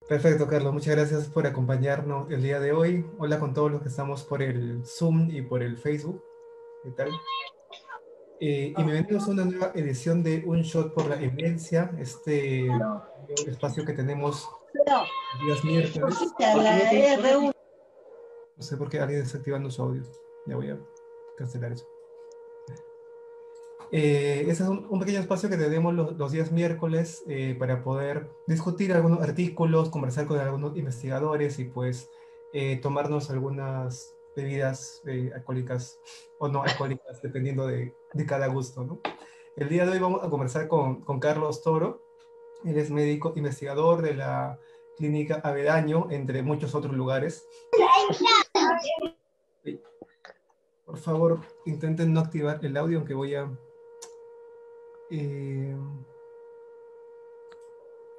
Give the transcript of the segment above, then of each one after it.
Perfecto, Carlos. Muchas gracias por acompañarnos el día de hoy. Hola con todos los que estamos por el Zoom y por el Facebook. ¿Qué tal? Y bienvenidos a una nueva edición de Un Shot por la Evidencia, este nuevo espacio que tenemos los días miércoles. No sé por qué alguien está activando su audio. Ya voy a cancelar eso. Ese es un pequeño espacio que tenemos los días miércoles para poder discutir algunos artículos, conversar con algunos investigadores y pues tomarnos algunas bebidas alcohólicas o no alcohólicas, dependiendo de cada gusto, ¿no? El día de hoy vamos a conversar con Carlos Toro. Él es médico investigador de la Clínica Avedaño, entre muchos otros lugares. Por favor, intenten no activar el audio, aunque voy a... eh,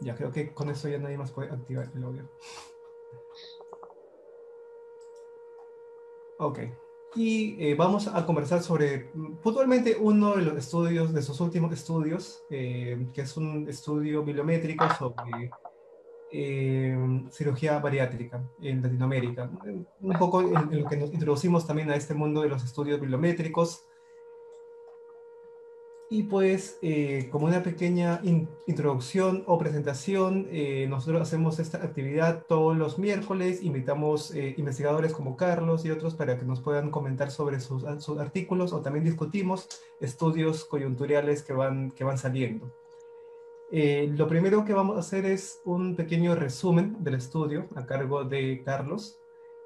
ya, creo que con eso ya nadie más puede activar el audio. Ok. Y vamos a conversar sobre puntualmente uno de los estudios, de sus últimos estudios, que es un estudio bibliométrico sobre cirugía bariátrica en Latinoamérica. Un poco en lo que nos introducimos también a este mundo de los estudios bibliométricos. Y pues, como una pequeña introducción o presentación, nosotros hacemos esta actividad todos los miércoles, invitamos investigadores como Carlos y otros para que nos puedan comentar sobre sus artículos o también discutimos estudios coyunturales que van saliendo. Lo primero que vamos a hacer es un pequeño resumen del estudio a cargo de Carlos,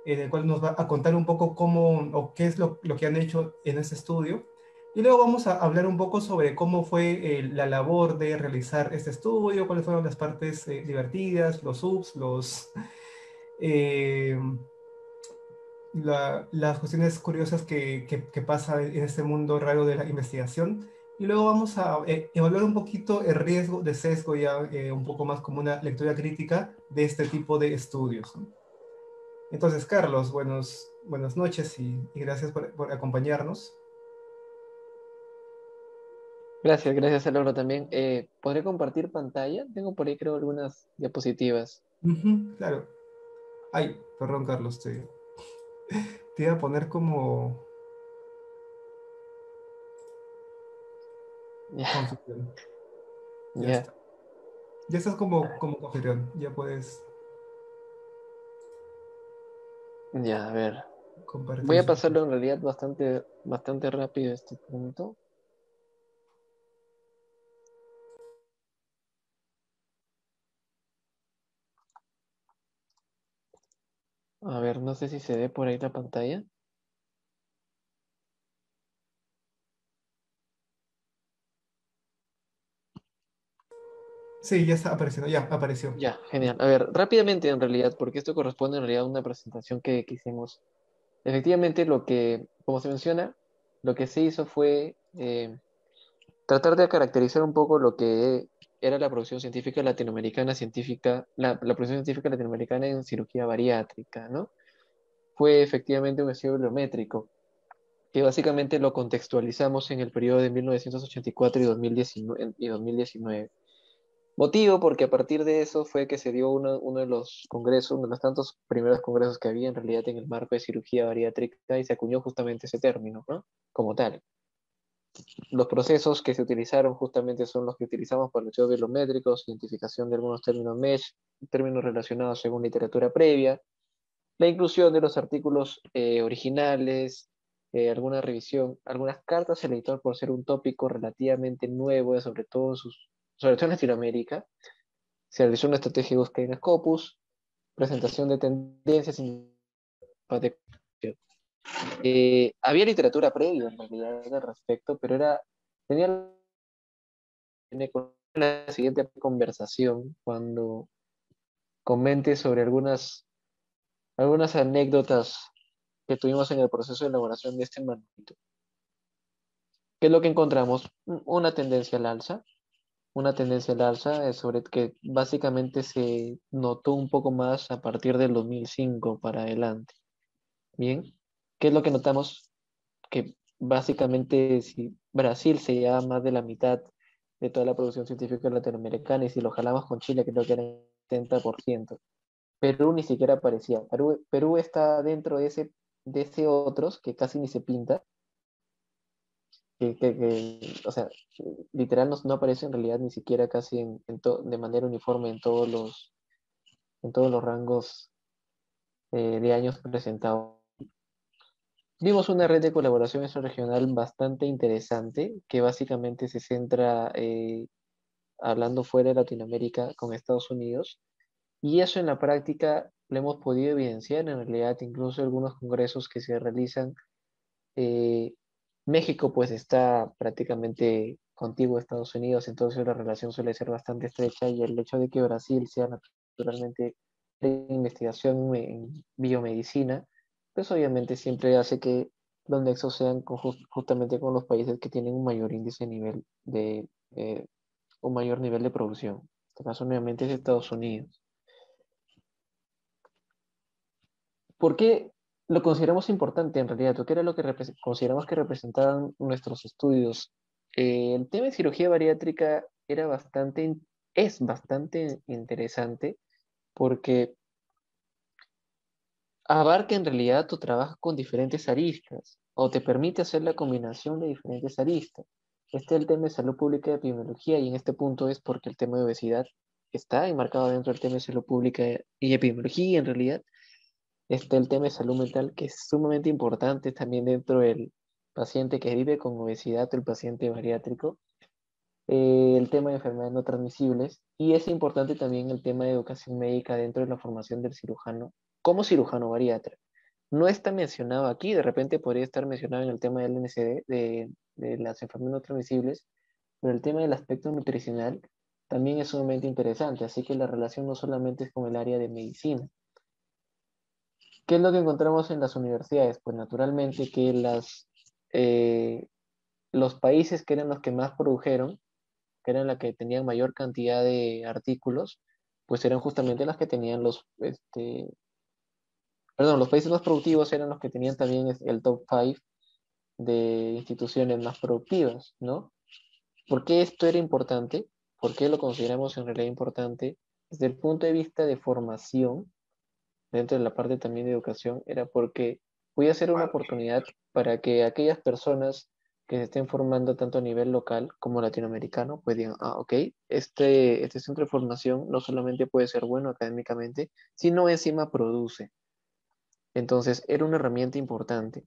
en el cual nos va a contar un poco cómo o qué es lo que han hecho en ese estudio. Y luego vamos a hablar un poco sobre cómo fue la labor de realizar este estudio, cuáles fueron las partes divertidas, los ups, eh, las cuestiones curiosas que pasa en este mundo raro de la investigación. Y luego vamos a evaluar un poquito el riesgo de sesgo, ya un poco más como una lectura crítica de este tipo de estudios, ¿no? Entonces, Carlos, buenas noches y gracias por acompañarnos. Gracias, gracias, Laura, también. ¿Podré compartir pantalla? Tengo por ahí, creo, algunas diapositivas. Ujú, claro. Ay, perdón, Carlos, te iba a poner como Ya, confusión. Ya ya, está. Ya estás como confusión. Ya puedes ya, a ver. Voy compartir a su... pasarlo en realidad bastante rápido este punto. A ver, no sé si se ve por ahí la pantalla. Sí, ya está apareciendo, ya apareció. Ya, genial. A ver, rápidamente en realidad, porque esto corresponde en realidad a una presentación que hicimos. Efectivamente, como se menciona, lo que se hizo fue tratar de caracterizar un poco lo que era la producción científica latinoamericana, la producción científica latinoamericana en cirugía bariátrica, ¿no? Fue efectivamente un estudio biométrico, que básicamente lo contextualizamos en el periodo de 1984 y 2019. Motivo porque a partir de eso fue que se dio uno de los congresos, uno de los tantos primeros congresos que había en realidad en el marco de cirugía bariátrica y se acuñó justamente ese término, ¿no? Como tal. Los procesos que se utilizaron justamente son los que utilizamos para los estudios biométricos, identificación de algunos términos MESH, términos relacionados según literatura previa, la inclusión de los artículos originales, alguna revisión, algunas cartas al editor por ser un tópico relativamente nuevo, sobre todo en Latinoamérica. Se realizó una estrategia de búsqueda en Scopus, presentación de tendencias y había literatura previa en realidad al respecto, pero tenía la siguiente conversación cuando comente sobre algunas anécdotas que tuvimos en el proceso de elaboración de este manual. ¿Qué es lo que encontramos? Una tendencia al alza sobre que básicamente se notó un poco más a partir del 2005 para adelante. Bien, ¿qué es lo que notamos? Que básicamente si Brasil se lleva más de la mitad de toda la producción científica latinoamericana y si lo jalamos con Chile creo que era el 70%. Perú ni siquiera aparecía. Perú está dentro de ese otros que casi ni se pinta, o sea, literal no aparece en realidad ni siquiera casi de manera uniforme en todos los rangos de años presentados. Vimos una red de colaboración regional bastante interesante que básicamente se centra hablando fuera de Latinoamérica con Estados Unidos, y eso en la práctica lo hemos podido evidenciar en realidad incluso algunos congresos que se realizan. eh, México pues está prácticamente contiguo a Estados Unidos, entonces la relación suele ser bastante estrecha, y el hecho de que Brasil sea naturalmente de investigación en biomedicina, pues obviamente siempre hace que los nexos sean justamente con los países que tienen un mayor índice nivel eh, un mayor nivel de producción. En este caso nuevamente es Estados Unidos. ¿Por qué lo consideramos importante en realidad? ¿O qué era lo que consideramos que representaban nuestros estudios? El tema de cirugía bariátrica es bastante interesante porque abarca en realidad tu trabajo con diferentes aristas o te permite hacer la combinación de diferentes aristas. Este es el tema de salud pública y epidemiología, y en este punto es porque el tema de obesidad está enmarcado dentro del tema de salud pública y epidemiología, y en realidad está el tema de salud mental, que es sumamente importante también dentro del paciente que vive con obesidad o el paciente bariátrico. El tema de enfermedades no transmisibles, y es importante también el tema de educación médica dentro de la formación del cirujano como cirujano bariatra. No está mencionado aquí, de repente podría estar mencionado en el tema del NCD, de las enfermedades no transmisibles, pero el tema del aspecto nutricional también es sumamente interesante, así que la relación no solamente es con el área de medicina. ¿Qué es lo que encontramos en las universidades? Pues naturalmente que eh, los países que eran los que más produjeron, que eran las que tenían mayor cantidad de artículos, pues eran justamente las que tenían perdón, los países más productivos eran los que tenían también el top 5 de instituciones más productivas, ¿no? ¿Por qué esto era importante? ¿Por qué lo consideramos en realidad importante? Desde el punto de vista de formación, dentro de la parte también de educación, era porque voy a ser una oportunidad para que aquellas personas que se estén formando tanto a nivel local como latinoamericano, pues digan, ah, ok, este centro de formación no solamente puede ser bueno académicamente, sino encima produce. Entonces, era una herramienta importante.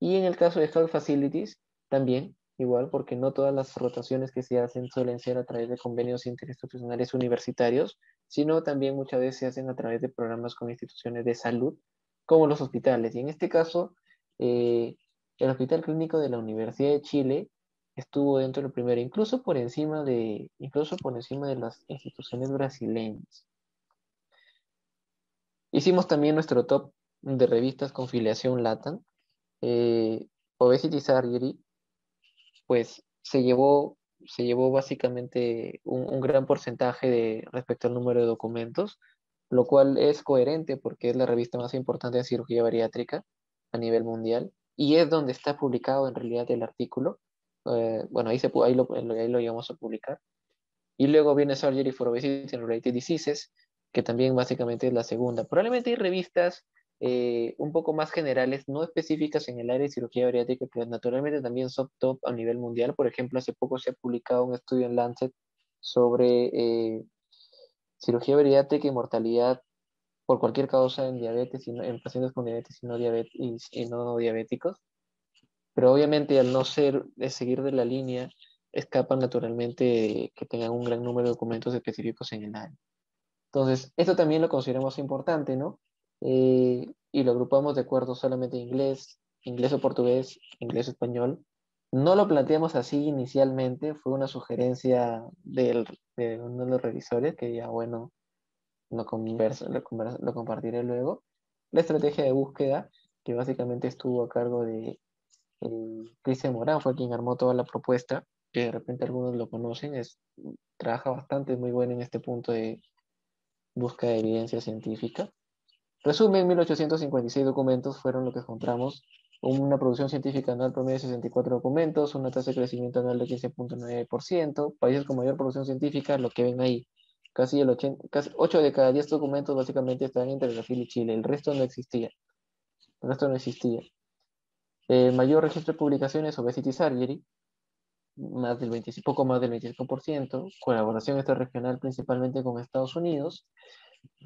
Y en el caso de Health Facilities, también, igual, porque no todas las rotaciones que se hacen suelen ser a través de convenios interinstitucionales universitarios, sino también muchas veces se hacen a través de programas con instituciones de salud, como los hospitales. Y en este caso, eh, el Hospital Clínico de la Universidad de Chile estuvo dentro del primero, incluso por encima de las instituciones brasileñas. Hicimos también nuestro top de revistas con filiación LATAM. Obesity Surgery, pues se llevó básicamente un gran porcentaje respecto al número de documentos, lo cual es coherente porque es la revista más importante de cirugía bariátrica a nivel mundial, y es donde está publicado en realidad el artículo. Bueno, ahí lo llevamos a publicar. Y luego viene Surgery for Obesity and Related Diseases, que también básicamente es la segunda. Probablemente hay revistas un poco más generales, no específicas en el área de cirugía bariátrica, pero naturalmente también son top a nivel mundial. Por ejemplo, hace poco se ha publicado un estudio en Lancet sobre cirugía bariátrica y mortalidad por cualquier causa en diabetes, en pacientes con diabetes y no diabéticos. Pero obviamente al no ser de seguir de la línea, escapan naturalmente que tengan un gran número de documentos específicos en el área. Entonces, esto también lo consideramos importante, ¿no? Y lo agrupamos de acuerdo solamente a inglés, inglés o portugués, inglés o español. No lo planteamos así inicialmente, fue una sugerencia de uno de los revisores, que ya, bueno, lo compartiré luego. La estrategia de búsqueda, que básicamente estuvo a cargo de Cristian Morán, fue quien armó toda la propuesta, que de repente algunos lo conocen, trabaja bastante, muy bueno en este punto de búsqueda de evidencia científica. Resumen, 1856 documentos fueron lo que encontramos, una producción científica anual promedio de 64 documentos, una tasa de crecimiento anual de 15.9%, países con mayor producción científica, lo que ven ahí, Casi 8 de cada 10 documentos básicamente estaban entre Brasil y Chile. El resto no existía. El resto no existía. Mayor registro de publicaciones, Obesity Surgery, poco más del 25%, colaboración regional principalmente con Estados Unidos,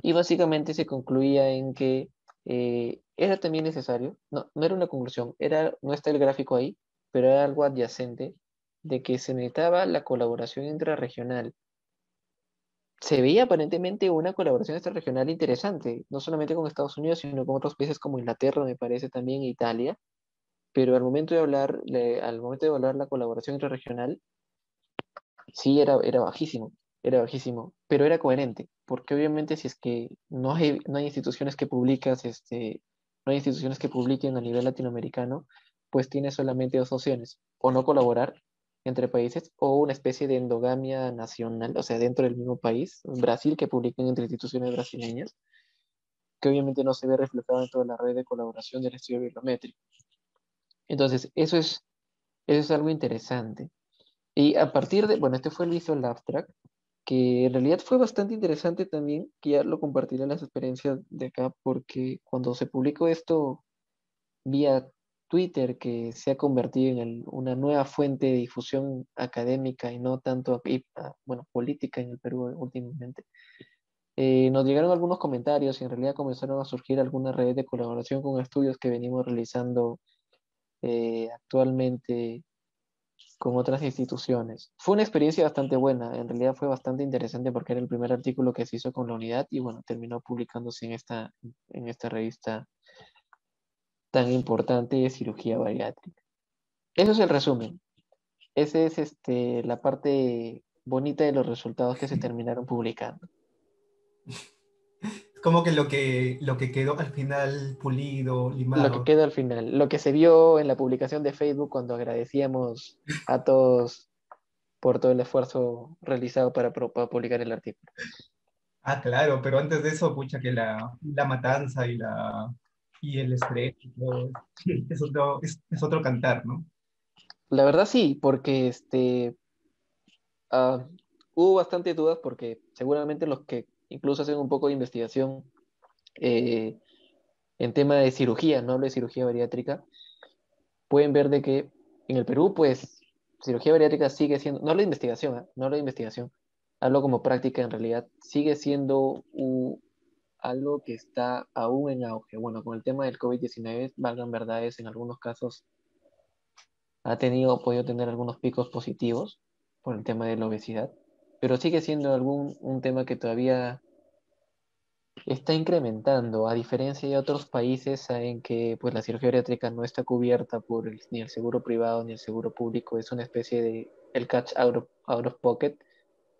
y básicamente se concluía en que era también necesario, no, no era una conclusión, no está el gráfico ahí, pero era algo adyacente, de que se necesitaba la colaboración intrarregional. Se veía aparentemente una colaboración extrarregional interesante, no solamente con Estados Unidos, sino con otros países como Inglaterra, me parece también Italia, pero al momento de hablar la colaboración intrarregional, sí era bajísimo, pero era coherente, porque obviamente si es que no hay instituciones que no hay instituciones que publiquen a nivel latinoamericano, pues tiene solamente dos opciones, o no colaborar entre países, o una especie de endogamia nacional, o sea, dentro del mismo país, Brasil, que publiquen entre instituciones brasileñas, que obviamente no se ve reflejado en toda la red de colaboración del estudio bibliométrico. Entonces, eso es algo interesante. Y a partir de, bueno, este fue el Visual Abstract, que en realidad fue bastante interesante también, que ya lo compartiré las experiencias de acá, porque cuando se publicó esto vía Twitter, que se ha convertido en una nueva fuente de difusión académica y no tanto, bueno, política en el Perú últimamente, nos llegaron algunos comentarios y en realidad comenzaron a surgir algunas redes de colaboración con estudios que venimos realizando actualmente con otras instituciones. Fue una experiencia bastante buena, en realidad fue bastante interesante porque era el primer artículo que se hizo con la unidad y bueno, terminó publicándose en esta revista tan importante de cirugía bariátrica. Eso es el resumen. Esa es la parte bonita de los resultados que se terminaron publicando. Es como que lo que quedó al final pulido, Lo que limado. queda al final, lo que se vio en la publicación de Facebook cuando agradecíamos a todos por todo el esfuerzo realizado para publicar el artículo. Ah, claro, pero antes de eso, pucha, que la matanza y el estrés y todo, es otro cantar, ¿no? La verdad sí, porque ah, hubo bastantes dudas porque seguramente los que incluso hacen un poco de investigación eh, en tema de cirugía, no hablo de cirugía bariátrica, pueden ver de que en el Perú, pues, cirugía bariátrica sigue siendo, no hablo de investigación, no hablo de investigación, hablo como práctica en realidad, sigue siendo algo que está aún en auge. Bueno, con el tema del COVID-19, valgan verdades, en algunos casos podido tener algunos picos positivos por el tema de la obesidad, pero sigue siendo un tema que todavía está incrementando, a diferencia de otros países en que pues, la cirugía bariátrica no está cubierta por ni el seguro privado ni el seguro público, es una especie de el catch out of pocket.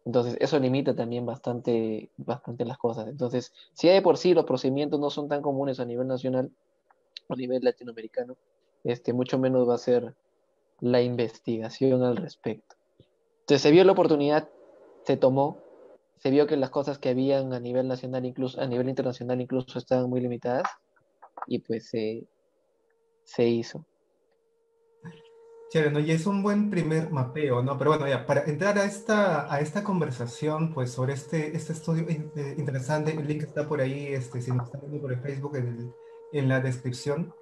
Entonces, eso limita también bastante las cosas. Entonces, si de por sí los procedimientos no son tan comunes a nivel nacional o a nivel latinoamericano, mucho menos va a ser la investigación al respecto. Entonces se vio la oportunidad, se tomó, se vio que las cosas que habían a nivel nacional, incluso a nivel internacional, incluso estaban muy limitadas y pues se hizo. Chévere, ¿no? Y es un buen primer mapeo, ¿no? Pero bueno, ya, para entrar a esta conversación, pues, sobre este estudio interesante, el link está por ahí, si nos están viendo por el Facebook, en la descripción.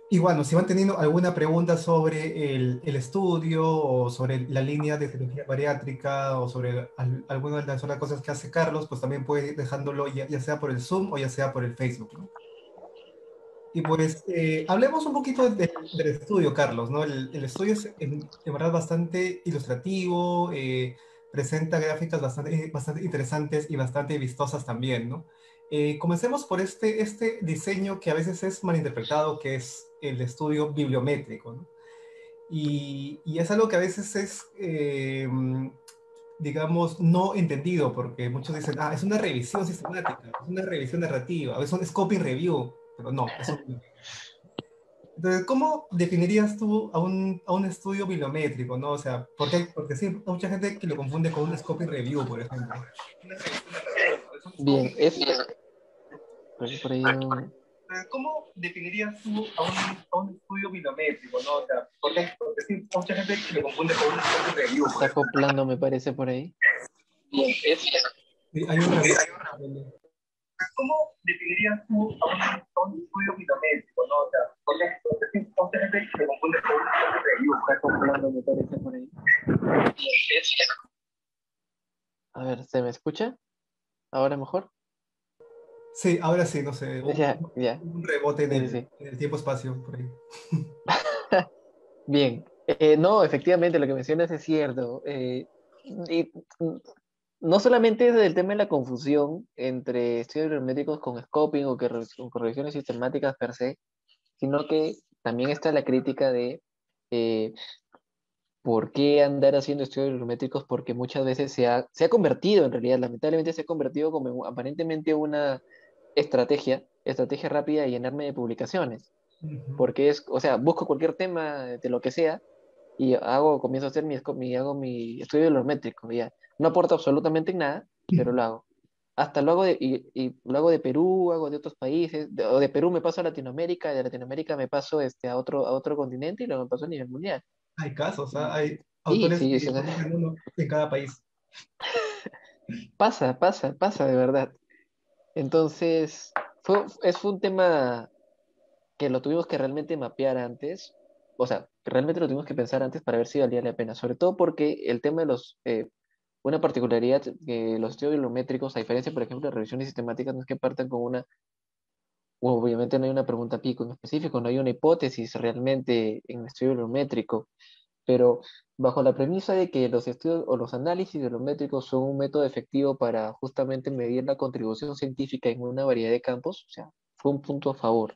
Y bueno, si van teniendo alguna pregunta sobre el estudio o sobre la línea de cirugía bariátrica o sobre alguna de las otras cosas que hace Carlos, pues también puede ir dejándolo ya sea por el Zoom o ya sea por el Facebook, ¿no? Y pues hablemos un poquito del estudio, Carlos, ¿no? El estudio es en verdad bastante ilustrativo, presenta gráficas bastante interesantes y bastante vistosas también, ¿no? Comencemos por este diseño que a veces es malinterpretado, que es el estudio bibliométrico, ¿no? Y es algo que a veces es, digamos, no entendido, porque muchos dicen, es una revisión sistemática, es una revisión narrativa, es copy review, pero no, eso. Entonces, ¿cómo definirías tú a un estudio bibliométrico, ¿no? O sea, porque sí, hay mucha gente que lo confunde con un scoping review, por ejemplo. Una revisión narrativa, es un Bien, scoping es review. por ahí Entonces, ¿cómo definirías tú a un estudio bibliométrico, ¿no? O sea, porque sí, hay mucha gente que lo confunde con un scoping review, se por está ejemplo. acoplando, me parece por ahí. Bien, Sí, hay un rebote. ¿Cómo definirías tú a un estudio mitométrico, ¿no? O sea, porque mucha gente se confunde con un estudio de dibujo. está comprando motores por ahí. A ver, ¿se me escucha? ¿Ahora mejor? Sí, ahora sí, no sé, Ya, ya. un rebote Sí, sí, sí. en el tiempo-espacio por ahí. Bien. No, efectivamente, lo que mencionas es cierto. Y, no solamente es el tema de la confusión entre estudios biométricos con scoping o con correcciones sistemáticas per se, sino que también está la crítica de eh, por qué andar haciendo estudios biométricos, porque muchas veces se ha convertido, en realidad, lamentablemente se ha convertido como aparentemente una estrategia rápida de llenarme de publicaciones, Ujú. porque es, o sea, busco cualquier tema de lo que sea y comienzo a hacer hago mi estudio biométrico, ya. No aporta absolutamente nada, pero lo hago. Hasta lo hago y lo hago de Perú, hago de otros países, o de Perú me paso a Latinoamérica, de Latinoamérica me paso a otro continente y luego me paso a nivel mundial. Hay casos, ¿ah? Hay Sí, autores sí, que sí, publican uno en cada país. pasa de verdad. Entonces, fue un tema que lo tuvimos que realmente mapear antes, o sea, que realmente lo tuvimos que pensar antes para ver si valía la pena, sobre todo porque el tema de una particularidad que los estudios biométricos, a diferencia, por ejemplo, de revisiones sistemáticas, no es que partan con obviamente no hay una pregunta pico en específico, no hay una hipótesis realmente en el estudio biométrico, pero bajo la premisa de que los estudios o los análisis biométricos son un método efectivo para justamente medir la contribución científica en una variedad de campos, o sea, fue un punto a favor.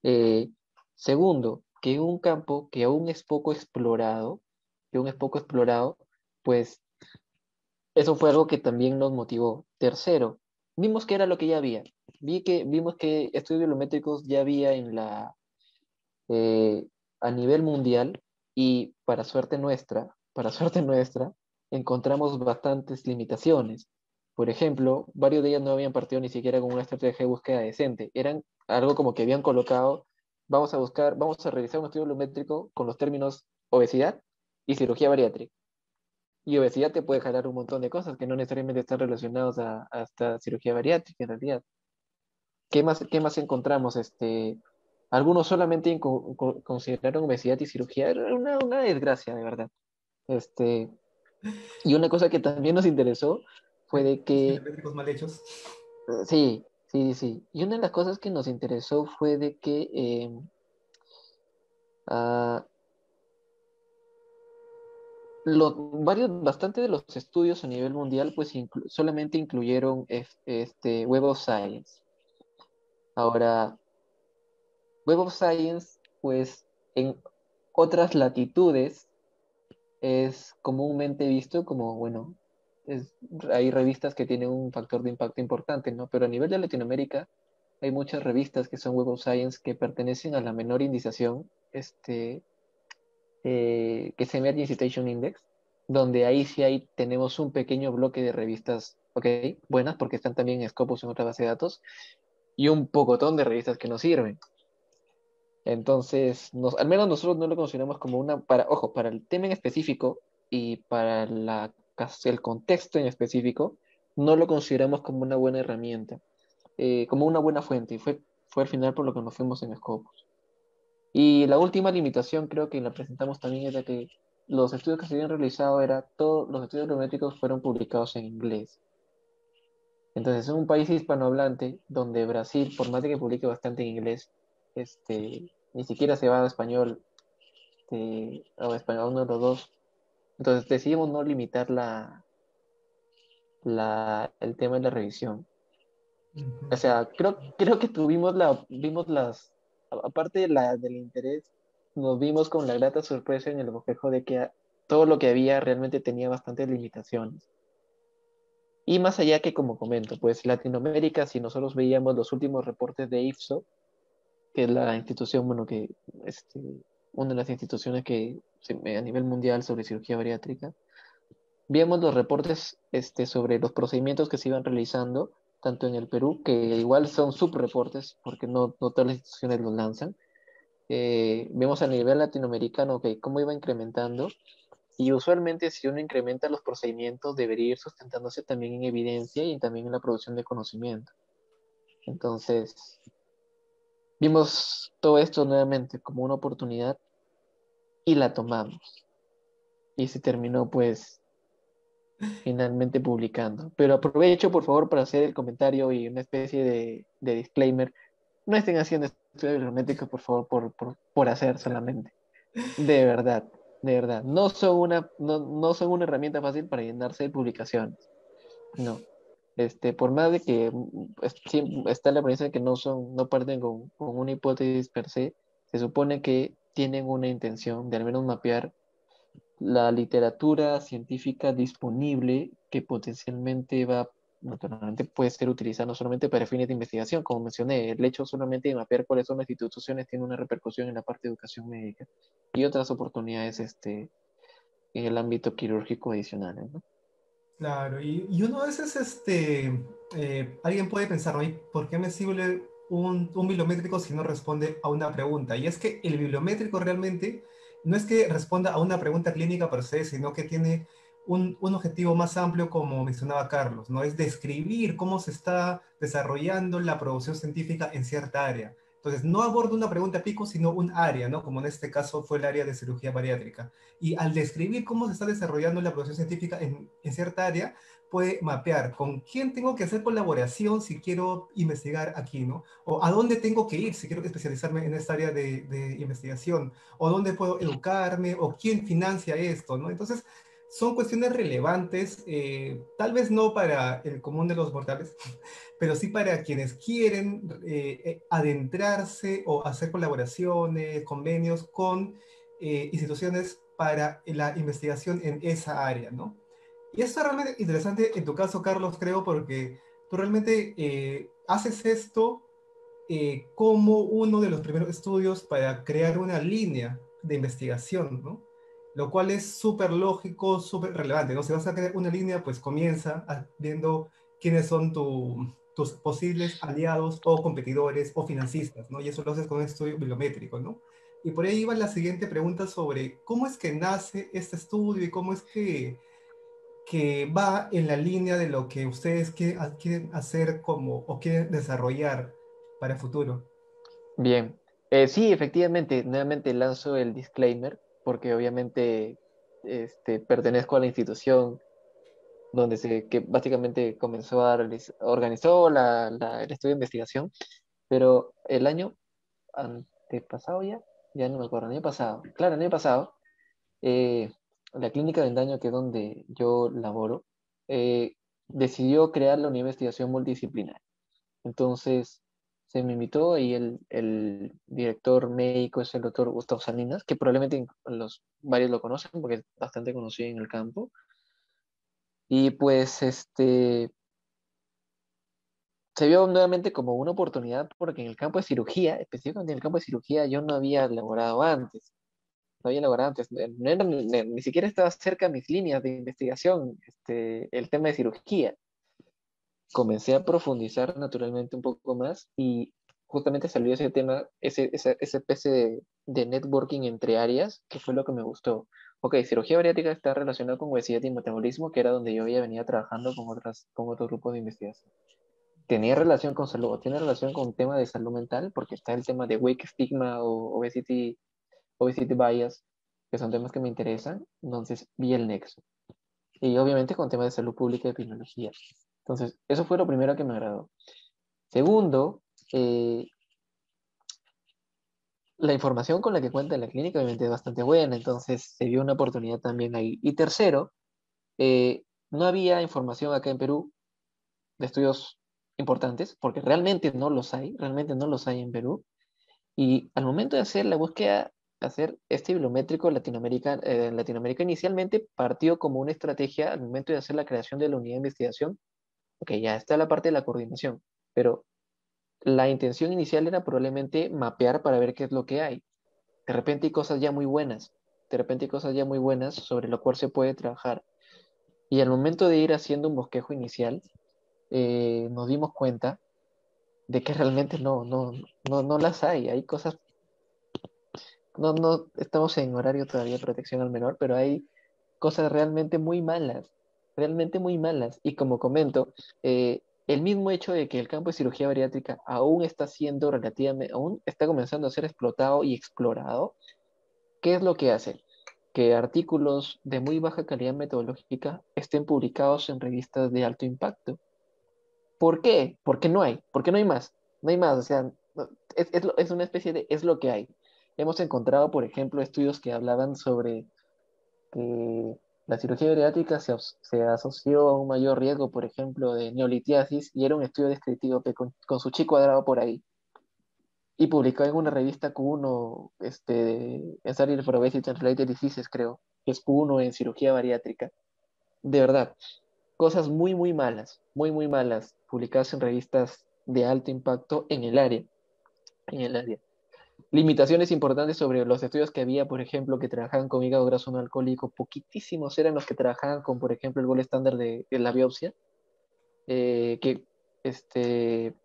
Eh, Segundo, que un campo que aún es poco explorado, pues eso fue algo que también nos motivó. Tercero, vimos que era lo que ya había. Vimos que estudios biométricos ya había eh, a nivel mundial y para suerte nuestra, encontramos bastantes limitaciones. Por ejemplo, varios de ellas no habían partido ni siquiera con una estrategia de búsqueda decente. Eran algo como que habían colocado, vamos a realizar un estudio biométrico con los términos obesidad y cirugía bariátrica. Y obesidad te puede jalar un montón de cosas que no necesariamente están relacionados a esta cirugía bariátrica en realidad. Qué más encontramos? Algunos solamente consideraron obesidad y cirugía. Era una desgracia, de verdad. Este, y una cosa que también nos interesó fue de Los que, telemétricos mal hechos. sí, sí, sí. Y una de las cosas que nos interesó fue de que ah, bastante de los estudios a nivel mundial, pues solamente incluyeron Web of Science. Ahora, Web of Science, pues en otras latitudes es comúnmente visto como, bueno, hay revistas que tienen un factor de impacto importante, ¿no? Pero a nivel de Latinoamérica hay muchas revistas que son Web of Science que pertenecen a la menor indización, que es Emergency Citation Index, donde ahí sí tenemos un pequeño bloque de revistas, ok, buenas porque están también en Scopus en otra base de datos, y un pocotón de revistas que nos sirven. Entonces, al menos nosotros no lo consideramos como ojo, para el tema en específico y para el contexto en específico, no lo consideramos como una buena herramienta, como una buena fuente, y fue al final por lo que nos fuimos en Scopus. Y la última limitación creo que la presentamos también era que los estudios que se habían realizado todos los estudios biométricos fueron publicados en inglés. Entonces, en un país hispanohablante, donde Brasil, por más de que publique bastante en inglés, ni siquiera se va a español, o español, uno de los dos. Entonces decidimos no limitar el tema de la revisión. O Ujú. sea, creo que vimos aparte del interés, nos vimos con la grata sorpresa en el bosquejo de que todo lo que había realmente tenía bastantes limitaciones. Y más allá que, como comento, pues Latinoamérica, si nosotros veíamos los últimos reportes de IFSO, que es la institución, bueno, este, una de las instituciones a nivel mundial sobre cirugía bariátrica, vimos los reportes sobre los procedimientos que se iban realizando, tanto en el Perú, que igual son subreportes, porque no todas las instituciones los lanzan. Vemos a nivel latinoamericano que cómo iba incrementando. Y usualmente si uno incrementa los procedimientos, debería ir sustentándose también en evidencia y también en la producción de conocimiento. Entonces, vimos todo esto nuevamente como una oportunidad y la tomamos. Y se terminó pues finalmente publicando. Pero aprovecho por favor para hacer el comentario y una especie de disclaimer. No estén haciendo estudios biométricos por favor por hacer solamente. De verdad, de verdad. No son una herramienta fácil para llenarse de publicaciones. No. Por más de que está la premisa de que no parten con una hipótesis per se, se supone que tienen una intención de al menos mapear la literatura científica disponible que potencialmente naturalmente puede ser utilizada no solamente para fines de investigación, como mencioné, el hecho solamente de mapear cuáles son las instituciones tiene una repercusión en la parte de educación médica y otras oportunidades en el ámbito quirúrgico adicionales, ¿no? Claro, y uno a veces, alguien puede pensar, ¿no? ¿Y por qué me sirve un bibliométrico si no responde a una pregunta? Y es que el bibliométrico realmente no es que responda a una pregunta clínica per se, sino que tiene un objetivo más amplio, como mencionaba Carlos, ¿no? Es describir cómo se está desarrollando la producción científica en cierta área. Entonces, no aborda una pregunta pico, sino un área, ¿no? Como en este caso fue el área de cirugía bariátrica. Y al describir cómo se está desarrollando la producción científica en cierta área, puede mapear con quién tengo que hacer colaboración si quiero investigar aquí, ¿no? O a dónde tengo que ir si quiero especializarme en esta área de investigación, o dónde puedo educarme, o quién financia esto, ¿no? Entonces, son cuestiones relevantes, tal vez no para el común de los mortales, pero sí para quienes quieren adentrarse o hacer colaboraciones, convenios con instituciones para la investigación en esa área, ¿no? Y esto es realmente interesante en tu caso, Carlos, creo, porque tú realmente haces esto como uno de los primeros estudios para crear una línea de investigación, ¿no? Lo cual es súper lógico, súper relevante, ¿no? Si vas a crear una línea, pues comienza viendo quiénes son tus posibles aliados o competidores o financistas, ¿no? Y eso lo haces con un estudio bibliométrico, ¿no? Y por ahí va la siguiente pregunta sobre cómo es que nace este estudio y cómo es que va en la línea de lo que ustedes quieren hacer como o quieren desarrollar para el futuro. Bien. Sí, efectivamente, nuevamente lanzo el disclaimer, porque obviamente pertenezco a la institución que básicamente organizó el estudio de investigación, pero el año antepasado ya no me acuerdo, el año pasado, claro, el año pasado, eh, la clínica de Daño, que es donde yo laboro, eh, decidió crear la unidad de investigación multidisciplinaria. Entonces, se me invitó y el director médico es el doctor Gustavo Salinas, que probablemente varios lo conocen porque es bastante conocido en el campo. Y pues se vio nuevamente como una oportunidad porque en el campo de cirugía, específicamente en el campo de cirugía, yo no había elaborado antes. No había elaborado antes. Ni siquiera estaba cerca de mis líneas de investigación, el tema de cirugía. Comencé a profundizar naturalmente un poco más y justamente salió ese tema, ese especie de networking entre áreas, que fue lo que me gustó. Ok, cirugía bariátrica está relacionada con obesidad y metabolismo, que era donde yo ya venía trabajando con otros grupos de investigación. Tenía relación con salud, tiene relación con un tema de salud mental, porque está el tema de wake stigma o obesity bias, que son temas que me interesan, entonces vi el nexo. Y obviamente con temas de salud pública y epidemiología. Entonces, eso fue lo primero que me agradó. Segundo, la información con la que cuenta la clínica obviamente es bastante buena, entonces se vio una oportunidad también ahí. Y tercero, no había información acá en Perú de estudios importantes, porque realmente no los hay en Perú. Y al momento de hacer la búsqueda, hacer este bibliométrico Latinoamérica inicialmente partió como una estrategia al momento de hacer la creación de la unidad de investigación. Ok, ya está la parte de la coordinación, pero la intención inicial era probablemente mapear para ver qué es lo que hay. De repente hay cosas ya muy buenas, de repente hay cosas ya muy buenas sobre lo cual se puede trabajar. Y al momento de ir haciendo un bosquejo inicial, nos dimos cuenta de que realmente no las hay. Hay cosas, no estamos en horario todavía de protección al menor, pero hay cosas realmente muy malas, realmente muy malas. Y como comento, el mismo hecho de que el campo de cirugía bariátrica aún está siendo relativamente, aún está comenzando a ser explotado y explorado, ¿qué es lo que hace? Que artículos de muy baja calidad metodológica estén publicados en revistas de alto impacto. ¿Por qué? Porque no hay más, no hay más, o sea, es una especie de, es lo que hay. Hemos encontrado, por ejemplo, estudios que hablaban sobre que la cirugía bariátrica se asoció a un mayor riesgo, por ejemplo, de neolitiasis, y era un estudio descriptivo que con su chi cuadrado por ahí, y publicado en una revista Q1, en Study for Obesity and Related Diseases, creo, que es Q1 en cirugía bariátrica. De verdad, cosas muy, muy malas, publicadas en revistas de alto impacto en el área. Limitaciones importantes sobre los estudios que había, por ejemplo, que trabajaban con hígado graso no alcohólico, poquitísimos eran los que trabajaban con, por ejemplo, el gol estándar de la biopsia, que,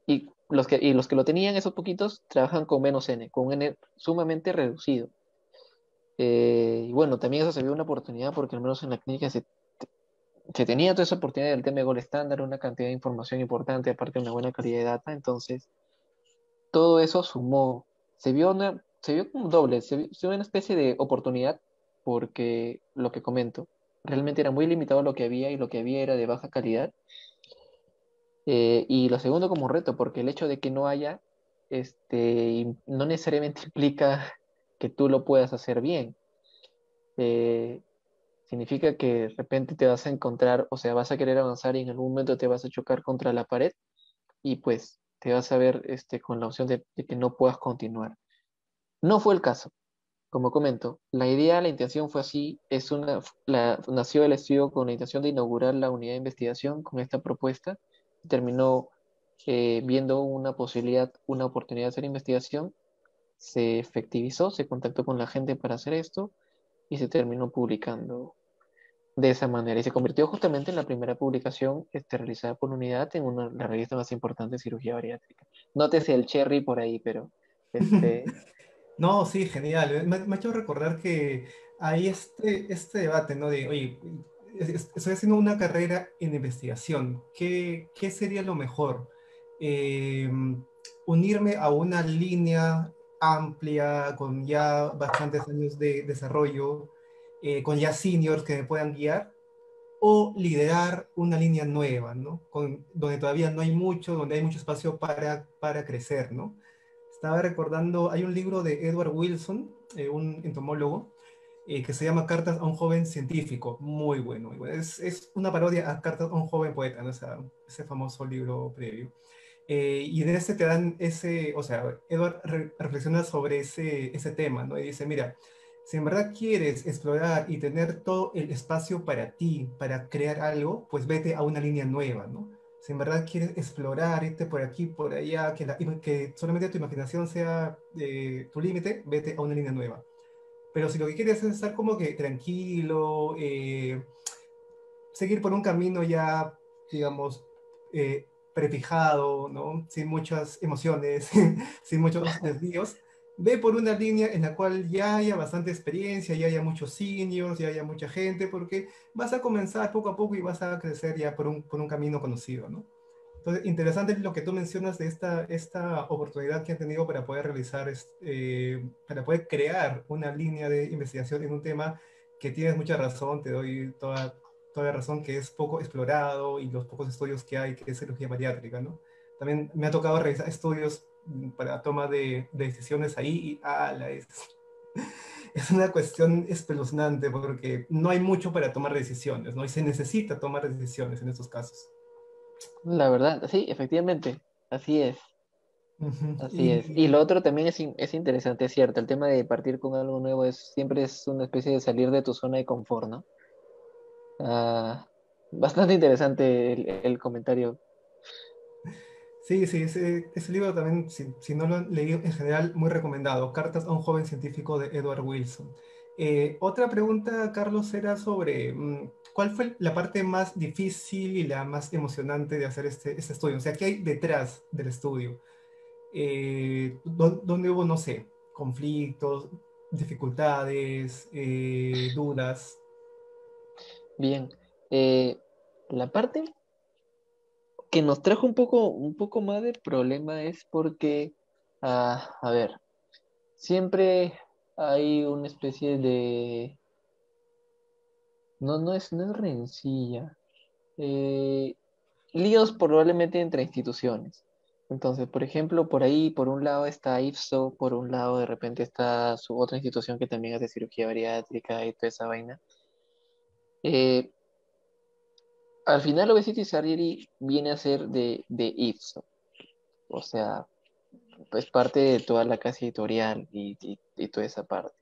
y los que lo tenían, esos poquitos, trabajan con menos N, con un N sumamente reducido. Y bueno, también eso se vio una oportunidad porque al menos en la clínica se tenía toda esa oportunidad del tema de gol estándar, una cantidad de información importante, aparte de una buena calidad de data, entonces todo eso sumó, se vio como un doble, se vio una especie de oportunidad porque lo que comento, realmente era muy limitado lo que había y lo que había era de baja calidad. Y lo segundo como reto, porque el hecho de que no haya, no necesariamente implica que tú lo puedas hacer bien. Eh, Significa que de repente te vas a encontrar, o sea, vas a querer avanzar y en algún momento te vas a chocar contra la pared y pues te vas a ver con la opción de que no puedas continuar. No fue el caso. Como comento, la idea, la intención fue así, nació el estudio con la intención de inaugurar la unidad de investigación con esta propuesta, terminó viendo una posibilidad, una oportunidad de hacer investigación, se efectivizó, se contactó con la gente para hacer esto y se terminó publicando de esa manera y se convirtió justamente en la primera publicación realizada por unidad en una, la revista más importante de cirugía bariátrica. Nótese el cherry por ahí, pero este, No, sí, genial. Me ha hecho recordar que hay este debate, ¿no? De, oye, estoy haciendo una carrera en investigación. ¿Qué sería lo mejor? Eh, Unirme a una línea amplia, con ya bastantes años de desarrollo, con ya seniors que me puedan guiar, o liderar una línea nueva, ¿no? Donde todavía no hay mucho, donde hay mucho espacio para crecer, ¿no? Estaba recordando, hay un libro de Edward Wilson, un entomólogo, que se llama Cartas a un joven científico, muy bueno, muy bueno. Es una parodia a Cartas a un joven poeta, ¿no? Ese famoso libro previo. Y en este te dan o sea, Edward reflexiona sobre ese tema, ¿no? Y dice, mira, si en verdad quieres explorar y tener todo el espacio para ti, para crear algo, pues vete a una línea nueva, ¿no? Si en verdad quieres explorar, irte por aquí, por allá, que solamente tu imaginación sea tu límite, vete a una línea nueva. Pero si lo que quieres es estar como que tranquilo, seguir por un camino ya, digamos, prefijado, ¿no? Sin muchas emociones, sin muchos desvíos, ve por una línea en la cual ya haya bastante experiencia, ya haya muchos seniors, ya haya mucha gente, porque vas a comenzar poco a poco y vas a crecer ya por un camino conocido, ¿no? Entonces, interesante lo que tú mencionas de esta oportunidad que han tenido para poder para poder crear una línea de investigación en un tema que tienes mucha razón, te doy toda razón, que es poco explorado y los pocos estudios que hay, que es cirugía bariátrica, ¿no? También me ha tocado realizar estudios para toma de decisiones ahí y es una cuestión espeluznante porque no hay mucho para tomar decisiones, ¿no? Y se necesita tomar decisiones en estos casos. la verdad, sí, efectivamente, así es. Ujú. Así es. Y lo otro también es interesante, es cierto. El tema de partir con algo nuevo siempre es una especie de salir de tu zona de confort, ¿no? Ah, bastante interesante el comentario. Sí, sí, ese libro también, si no lo han leído, en general, muy recomendado. Cartas a un joven científico de Edward Wilson. Otra pregunta, Carlos, era sobre cuál fue la parte más difícil y la más emocionante de hacer este estudio. O sea, ¿qué hay detrás del estudio? ¿Dónde hubo, no sé, conflictos, dificultades, dudas? Bien. La parte que nos trajo un poco más de problema es porque, a ver, siempre hay una especie de... no es rencilla. eh, Líos probablemente entre instituciones. Entonces, por ejemplo, por ahí, por un lado está IFSO, por un lado de repente está su otra institución que también es de cirugía bariátrica y toda esa vaina. Eh, Al final, Obesity Surgery viene a ser de IFSO, o sea, es parte de toda la casa editorial y toda esa parte.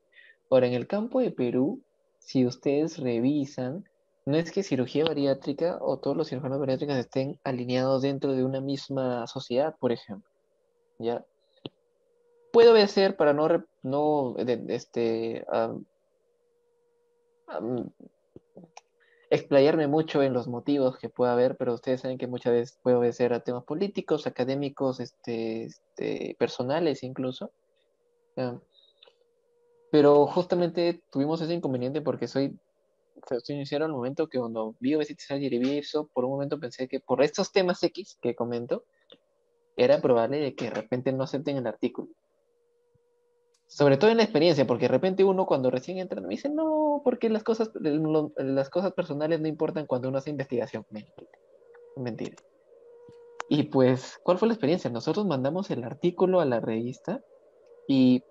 Ahora, en el campo de Perú, si ustedes revisan, no es que cirugía bariátrica o todos los cirujanos bariátricos estén alineados dentro de una misma sociedad, por ejemplo, ¿ya? Puede obedecer para am, explayarme mucho en los motivos que pueda haber, pero ustedes saben que muchas veces puede obedecer a temas políticos, académicos, personales incluso. ¿Ya? Pero justamente tuvimos ese inconveniente porque soy sincero al momento que cuando vi Obesity Surgery y vi eso, por un momento pensé que por estos temas X que comento, era probable de que de repente no acepten el artículo. Sobre todo en la experiencia, porque de repente uno cuando recién entra me dice, no, porque las cosas personales no importan cuando uno hace investigación. Mentira, mentira. Y pues, ¿cuál fue la experiencia? Nosotros mandamos el artículo a la revista y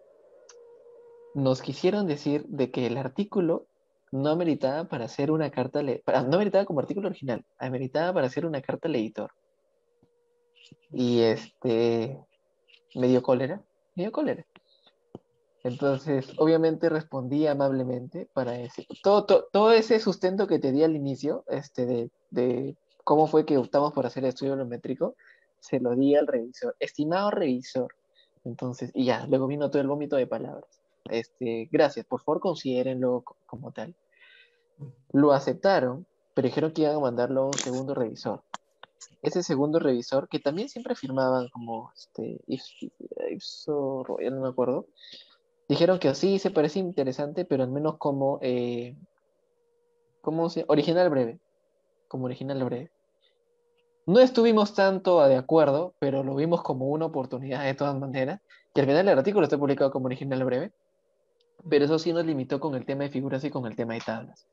nos quisieron decir de que el artículo no ameritaba para hacer una carta, no ameritaba como artículo original, ameritaba para hacer una carta al editor. Y me dio cólera, me dio cólera. Entonces, obviamente respondí amablemente para decir, todo ese sustento que te di al inicio, de cómo fue que optamos por hacer el estudio biométrico, se lo di al revisor. Estimado revisor. Entonces, y ya, luego vino todo el vómito de palabras. Gracias, por favor considérenlo como tal. Lo aceptaron, pero dijeron que iban a mandarlo a un segundo revisor. Ese segundo revisor, que también siempre firmaban como Ipso Royal, no me acuerdo, dijeron que sí, se parece interesante, pero al menos como, ¿cómo se original breve, como original breve. No estuvimos tanto de acuerdo, pero lo vimos como una oportunidad de todas maneras. Y al final el artículo está publicado como original breve, pero eso sí nos limitó con el tema de figuras y con el tema de tablas.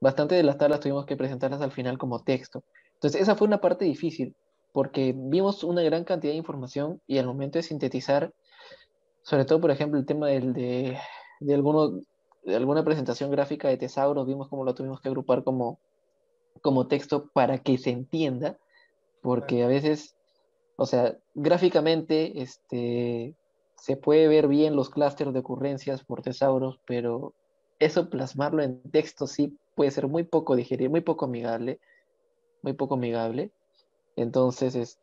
Bastante de las tablas tuvimos que presentarlas al final como texto. Entonces, esa fue una parte difícil, porque vimos una gran cantidad de información y al momento de sintetizar, sobre todo, por ejemplo, el tema de, alguno, de alguna presentación gráfica de tesauros, vimos cómo lo tuvimos que agrupar como texto para que se entienda, porque a veces, o sea, gráficamente, se puede ver bien los clústeres de ocurrencias por tesauros, pero eso plasmarlo en texto sí puede ser muy poco digerible, muy poco amigable, muy poco amigable. Entonces,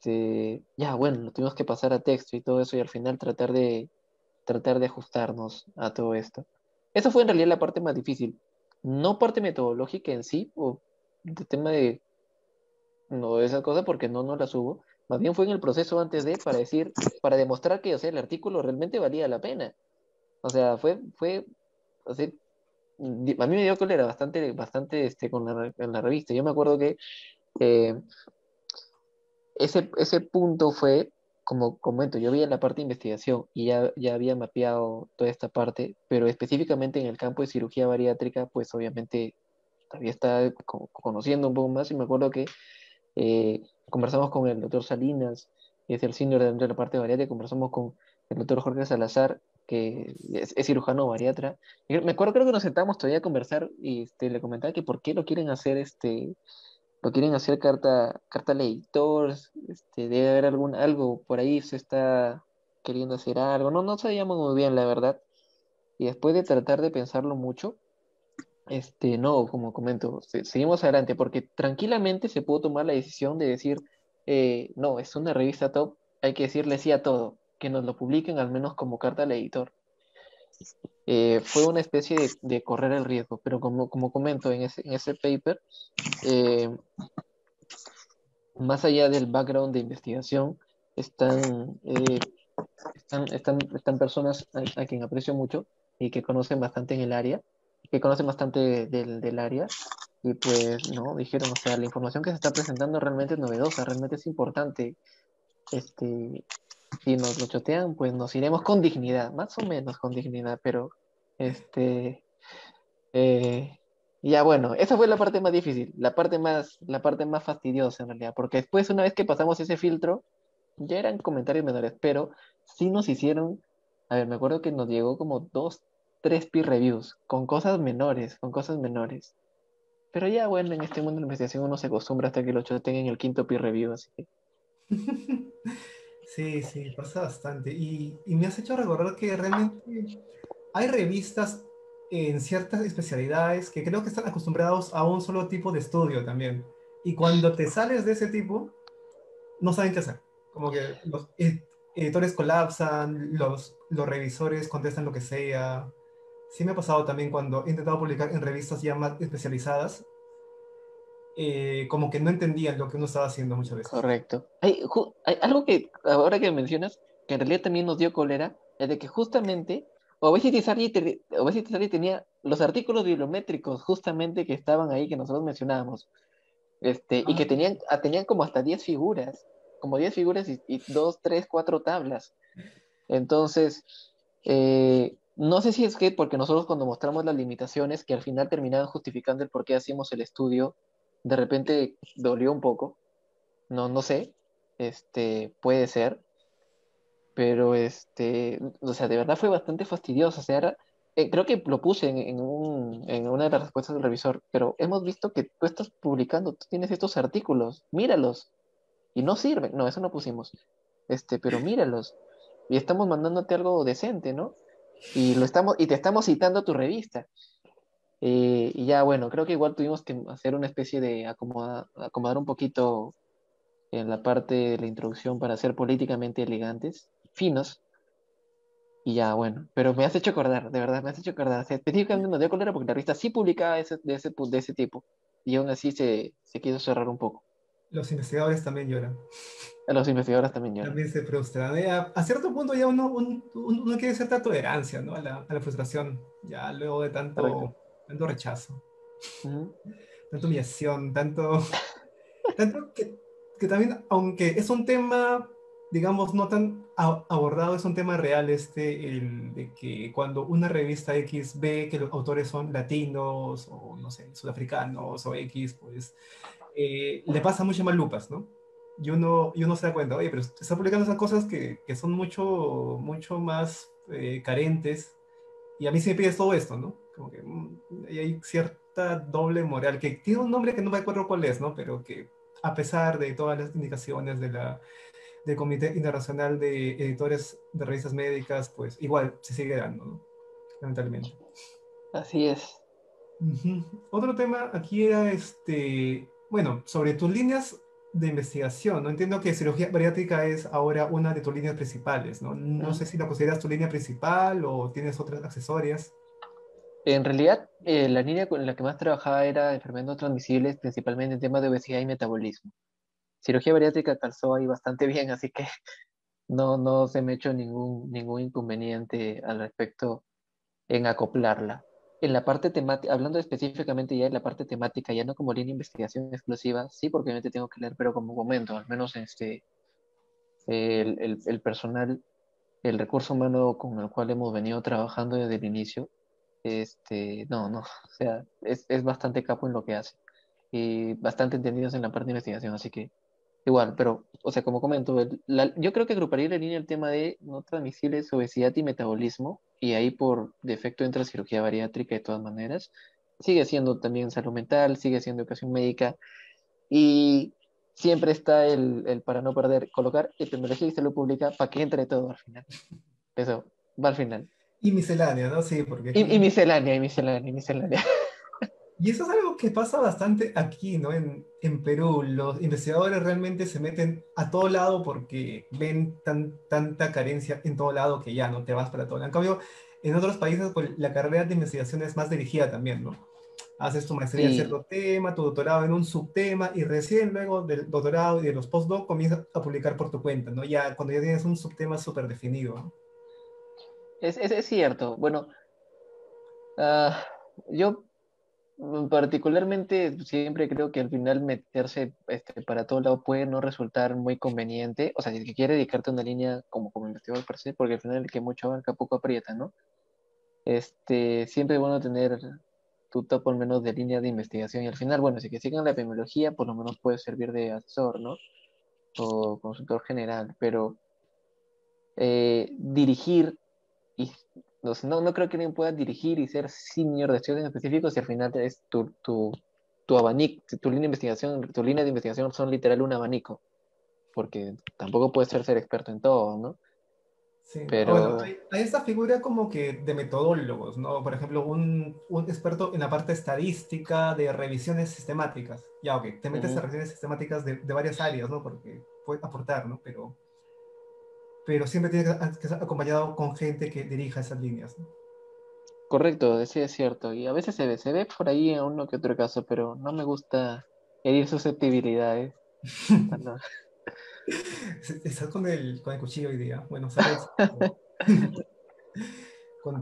ya, bueno, lo tuvimos que pasar a texto y todo eso y al final tratar de ajustarnos a todo esto. Eso fue en realidad la parte más difícil. No parte metodológica en sí, o de tema de no de esas cosas, porque no las hubo. Más bien fue en el proceso antes para decir, para demostrar que, o sea, el artículo realmente valía la pena. O sea, o sea, a mí me dio cólera bastante con la revista. Yo me acuerdo que eh, ese punto fue, como comento, yo vi en la parte de investigación y ya había mapeado toda esta parte, pero específicamente en el campo de cirugía bariátrica, pues obviamente todavía está conociendo un poco más y me acuerdo que conversamos con el doctor Salinas, que es el senior de la parte bariátrica, conversamos con el doctor Jorge Salazar, que es cirujano bariatra. Y me acuerdo, creo que nos sentamos todavía a conversar y le comentaba que por qué lo quieren hacer carta al editor, debe haber algo por ahí, se está queriendo hacer algo, no sabíamos muy bien la verdad, y después de tratar de pensarlo mucho, no, como comento, seguimos adelante, porque tranquilamente se pudo tomar la decisión de decir, no, es una revista top, hay que decirle sí a todo, que nos lo publiquen al menos como carta al editor. Fue una especie de correr el riesgo, pero como comento en ese paper, eh, más allá del background de investigación, están personas a quien aprecio mucho y que conocen bastante en el área, que conocen bastante del área, Y pues, no, dijeron, o sea, la información que se está presentando realmente es novedosa, realmente es importante. Este, si nos lo chotean, pues nos iremos con dignidad, más o menos con dignidad, pero, este, eh, ya bueno, esa fue la parte más difícil, la parte más fastidiosa en realidad, porque después, una vez que pasamos ese filtro, ya eran comentarios menores, pero sí nos hicieron, a ver, me acuerdo que nos llegó como dos, tres peer reviews, con cosas menores. Pero ya, bueno, en este mundo de la investigación uno se acostumbra hasta que lo choteen en el quinto peer review, así que. Sí, sí, pasa bastante. Y me has hecho recordar que realmente hay revistas en ciertas especialidades que creo que están acostumbrados a un solo tipo de estudio también. Y cuando te sales de ese tipo, no saben qué hacer. Como que los editores colapsan, los revisores contestan lo que sea. Sí me ha pasado también cuando he intentado publicar en revistas ya más especializadas, como que no entendían lo que uno estaba haciendo muchas veces. Correcto. Hay algo que ahora que mencionas, que en realidad también nos dio cólera, es de que justamente Obesity Study tenía los artículos bibliométricos justamente que estaban ahí, que nosotros mencionábamos, y Ah, que tenían como hasta 10 figuras, como 10 figuras y 2, 3, 4 tablas. Entonces, no sé si es que porque nosotros cuando mostramos las limitaciones que al final terminaban justificando el por qué hacíamos el estudio, de repente dolió un poco, no sé, puede ser, pero o sea, de verdad fue bastante fastidioso, o sea, creo que lo puse en una de las respuestas del revisor, pero hemos visto que tú estás publicando, tú tienes estos artículos, míralos, y no sirven, no, eso no pusimos, pero míralos, y estamos mandándote algo decente, ¿no? Y te estamos citando a tu revista. Y ya, bueno, creo que igual tuvimos que hacer una especie de acomodar un poquito en la parte de la introducción para ser políticamente elegantes, finos, y ya, bueno, pero me has hecho acordar, de verdad, me has hecho acordar. O sea, específicamente nos dio cólera porque la revista sí publicaba de ese tipo, y aún así se quiso cerrar un poco. los investigadores también lloran. A los investigadores también lloran. También se frustran. A cierto punto ya uno quiere cierta tolerancia, ¿no? A la frustración, ya luego de Correcto. tanto rechazo, Ujú. tanta humillación, tanto que también, aunque es un tema, digamos, no tan abordado, es un tema real el de que cuando una revista X ve que los autores son latinos o, no sé, sudafricanos o X, pues le pasa mucho más lupas, ¿no? Y uno se da cuenta, oye, pero está publicando esas cosas que son mucho más carentes, y a mí sí me pides todo esto, ¿no? Como que y hay cierta doble moral, que tiene un nombre que no me acuerdo cuál es, ¿no? Pero que a pesar de todas las indicaciones del Comité Internacional de Editores de Revistas Médicas, pues igual se sigue dando, ¿no? Lamentablemente. Así es. Ujú. Otro tema aquí era bueno, sobre tus líneas de investigación, ¿no? Entiendo que cirugía bariátrica es ahora una de tus líneas principales, ¿no? No sé Ujú. si la consideras tu línea principal o tienes otras accesorias. En realidad, la línea con la que más trabajaba era enfermedades no transmisibles, principalmente en temas de obesidad y metabolismo. Cirugía bariátrica calzó ahí bastante bien, así que no se me ha hecho ningún inconveniente al respecto en acoplarla. En la parte temática, hablando específicamente ya de la parte temática, ya no como línea de investigación exclusiva, sí, porque obviamente tengo que leer, pero como momento, al menos el personal, el recurso humano con el cual hemos venido trabajando desde el inicio, no, o sea, es bastante capo en lo que hace y bastante entendidos en la parte de investigación, así que igual, pero, o sea, como comento, yo creo que agruparía la línea el tema de no transmisibles, obesidad y metabolismo, y ahí por defecto entra cirugía bariátrica de todas maneras. Sigue siendo también salud mental, sigue siendo educación médica, y siempre está el para no perder, colocar epidemiología y salud pública para que entre todo al final. Eso, va al final. Y miscelánea, ¿no? Sí, porque Y aquí... miscelánea, y miscelánea, y miscelánea. Y eso es algo que pasa bastante aquí, ¿no? En Perú, los investigadores realmente se meten a todo lado porque ven tanta carencia en todo lado que ya no te vas para todo lado. En cambio, en otros países, pues la carrera de investigación es más dirigida también, ¿no? Haces tu maestría en Sí, cierto tema, tu doctorado en un subtema, y recién luego del doctorado y de los postdoc comienzas a publicar por tu cuenta, ¿no? Ya cuando ya tienes un subtema súper definido, ¿no? es cierto. Bueno, ah, yo Particularmente, siempre creo que al final meterse para todo lado puede no resultar muy conveniente. O sea, si es que quieres dedicarte a una línea como investigador per se, porque al final el que mucho abarca poco aprieta, ¿no? Siempre es bueno tener tu top al menos de línea de investigación. Y al final, bueno, si que sigan la epidemiología, por lo menos puede servir de asesor, ¿no? O consultor general. Pero dirigir y no creo que alguien pueda dirigir y ser senior de estudios específicos si al final es tu abanico, tu línea de investigación, tu línea de investigación son literal un abanico, porque tampoco puedes ser experto en todo, ¿no? Sí, ¿no? Bueno, Pero, hay esta figura como que de metodólogos, ¿no? Por ejemplo, un experto en la parte estadística de revisiones sistemáticas. Ya, ok, te metes a ujú, revisiones sistemáticas de varias áreas, ¿no? Porque puede aportar, ¿no? Pero siempre tiene que estar acompañado con gente que dirija esas líneas, ¿no? correcto, sí es cierto, y a veces se ve por ahí en uno que otro caso, pero no me gusta herir susceptibilidades. Cuando- Estás con el cuchillo hoy día. Bueno, salud con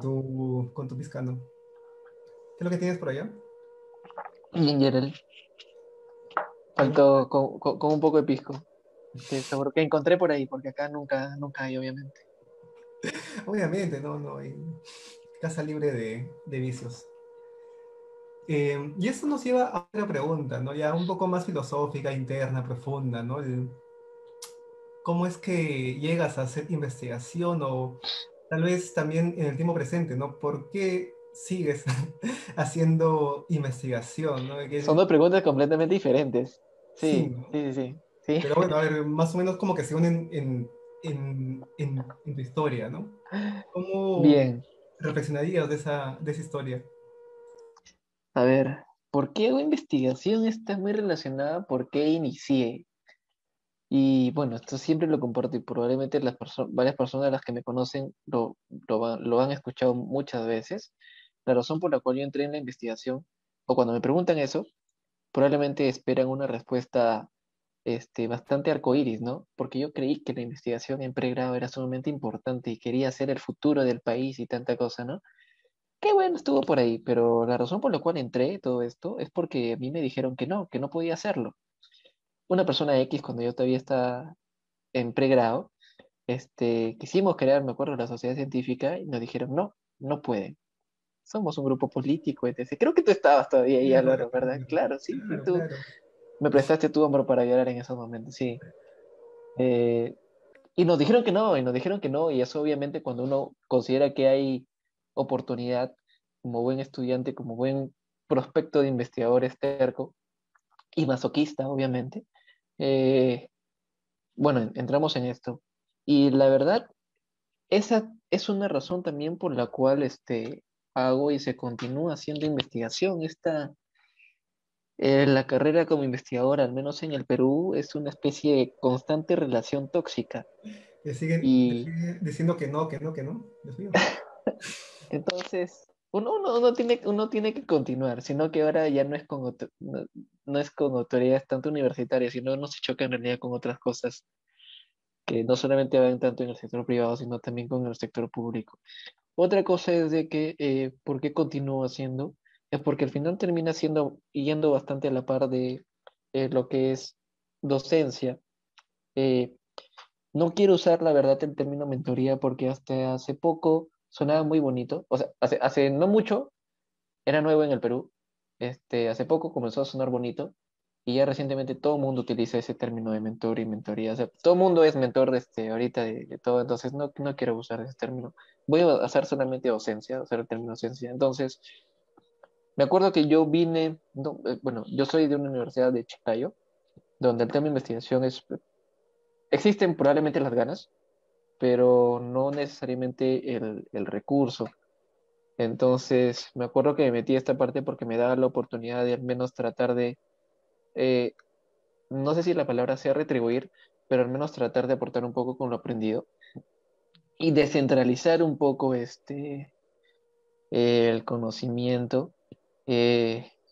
tu piscando. ¿Qué es lo que tienes por allá? Ginger ale, ¿Algo? faltó con un poco de pisco, seguro que encontré por ahí, porque acá nunca hay, obviamente. Obviamente, no, no hay casa libre de vicios. Y eso nos lleva a otra pregunta, ¿no? Ya un poco más filosófica, interna, profunda, ¿no? ¿Cómo es que llegas a hacer investigación o tal vez también en el tiempo presente, ¿no? ¿Por qué sigues haciendo investigación, ¿no? Son dos preguntas completamente diferentes. Sí, Sí, ¿no? sí, sí, sí. Sí. Pero bueno, a ver, más o menos como que se unen en tu historia, ¿no? ¿Cómo Bien, reflexionarías de esa historia? a ver, ¿por qué hago investigación? Está muy relacionada por qué inicié. Y bueno, esto siempre lo comparto y probablemente varias personas de las que me conocen lo han escuchado muchas veces. La razón por la cual yo entré en la investigación, o cuando me preguntan eso, probablemente esperan una respuesta bastante arcoíris, ¿no? Porque yo creí que la investigación en pregrado era sumamente importante y quería ser el futuro del país y tanta cosa, ¿no? Qué bueno, estuvo por ahí, pero la razón por la cual entré todo esto es porque a mí me dijeron que no podía hacerlo. Una persona X, cuando yo todavía estaba en pregrado, quisimos crear, me acuerdo, la sociedad científica y nos dijeron, no, no pueden. Somos un grupo político, etc. Creo que tú estabas todavía Sí, ahí, me Álvaro, acuerdo, ¿verdad? Claro, sí, sí, claro, tú claro. me prestaste tu hombro para llorar en esos momentos, sí. Eh, y nos dijeron que no, y nos dijeron que no, y eso obviamente cuando uno considera que hay oportunidad, como buen estudiante, como buen prospecto de investigador terco y masoquista, obviamente, eh, bueno, entramos en esto. Y la verdad, esa es una razón también por la cual hago y se continúa haciendo investigación. La carrera como investigador, al menos en el Perú, es una especie de constante relación tóxica. Te Y siguen diciendo que no, que no, que no. Dios mío. entonces, uno tiene que continuar, sino que ahora ya no es con autoridades tanto universitarias, sino uno se choca en realidad con otras cosas que no solamente van tanto en el sector privado, sino también con el sector público. Otra cosa es de que, ¿por qué continúo haciendo? Es porque al final termina siendo, yendo bastante a la par de lo que es docencia. Eh, no quiero usar la verdad el término mentoría porque hasta hace poco sonaba muy bonito. O sea, hace no mucho era nuevo en el Perú. Hace poco comenzó a sonar bonito y ya recientemente todo el mundo utiliza ese término de mentor y mentoría. O sea, todo el mundo es mentor ahorita de todo, entonces no quiero usar ese término. Voy a hacer solamente docencia, usar el término docencia. Entonces, me acuerdo que yo vine, no, bueno, yo soy de una universidad de Chiclayo, donde el tema de investigación existen probablemente las ganas, pero no necesariamente el recurso. Entonces, me acuerdo que me metí a esta parte porque me daba la oportunidad de al menos tratar de, eh, no sé si la palabra sea retribuir, pero al menos tratar de aportar un poco con lo aprendido y descentralizar un poco el conocimiento.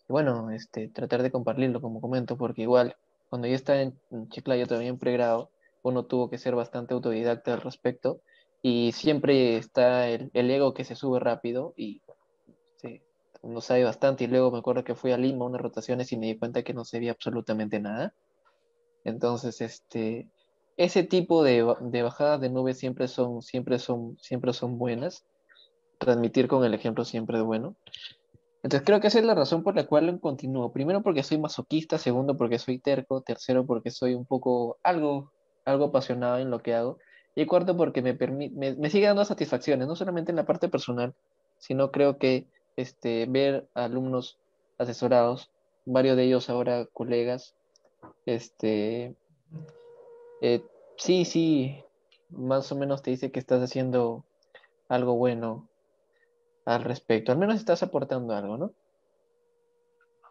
Bueno, tratar de compartirlo, como comento, porque igual, cuando yo estaba en Chiclayo todavía en pregrado, uno tuvo que ser bastante autodidacta al respecto y siempre está el ego que se sube rápido y sí, no sabe bastante y luego me acuerdo que fui a Lima a unas rotaciones y me di cuenta que no sabía absolutamente nada. Entonces, ese tipo de bajadas de nubes siempre son buenas. Transmitir con el ejemplo siempre es bueno. Entonces creo que esa es la razón por la cual lo continúo. Primero porque soy masoquista, segundo porque soy terco, tercero porque soy un poco algo apasionado en lo que hago, y cuarto porque me sigue dando satisfacciones, no solamente en la parte personal, sino creo que ver a alumnos asesorados, varios de ellos ahora colegas, este, eh, sí, sí, más o menos te dice que estás haciendo algo bueno al respecto, al menos estás aportando algo, ¿no?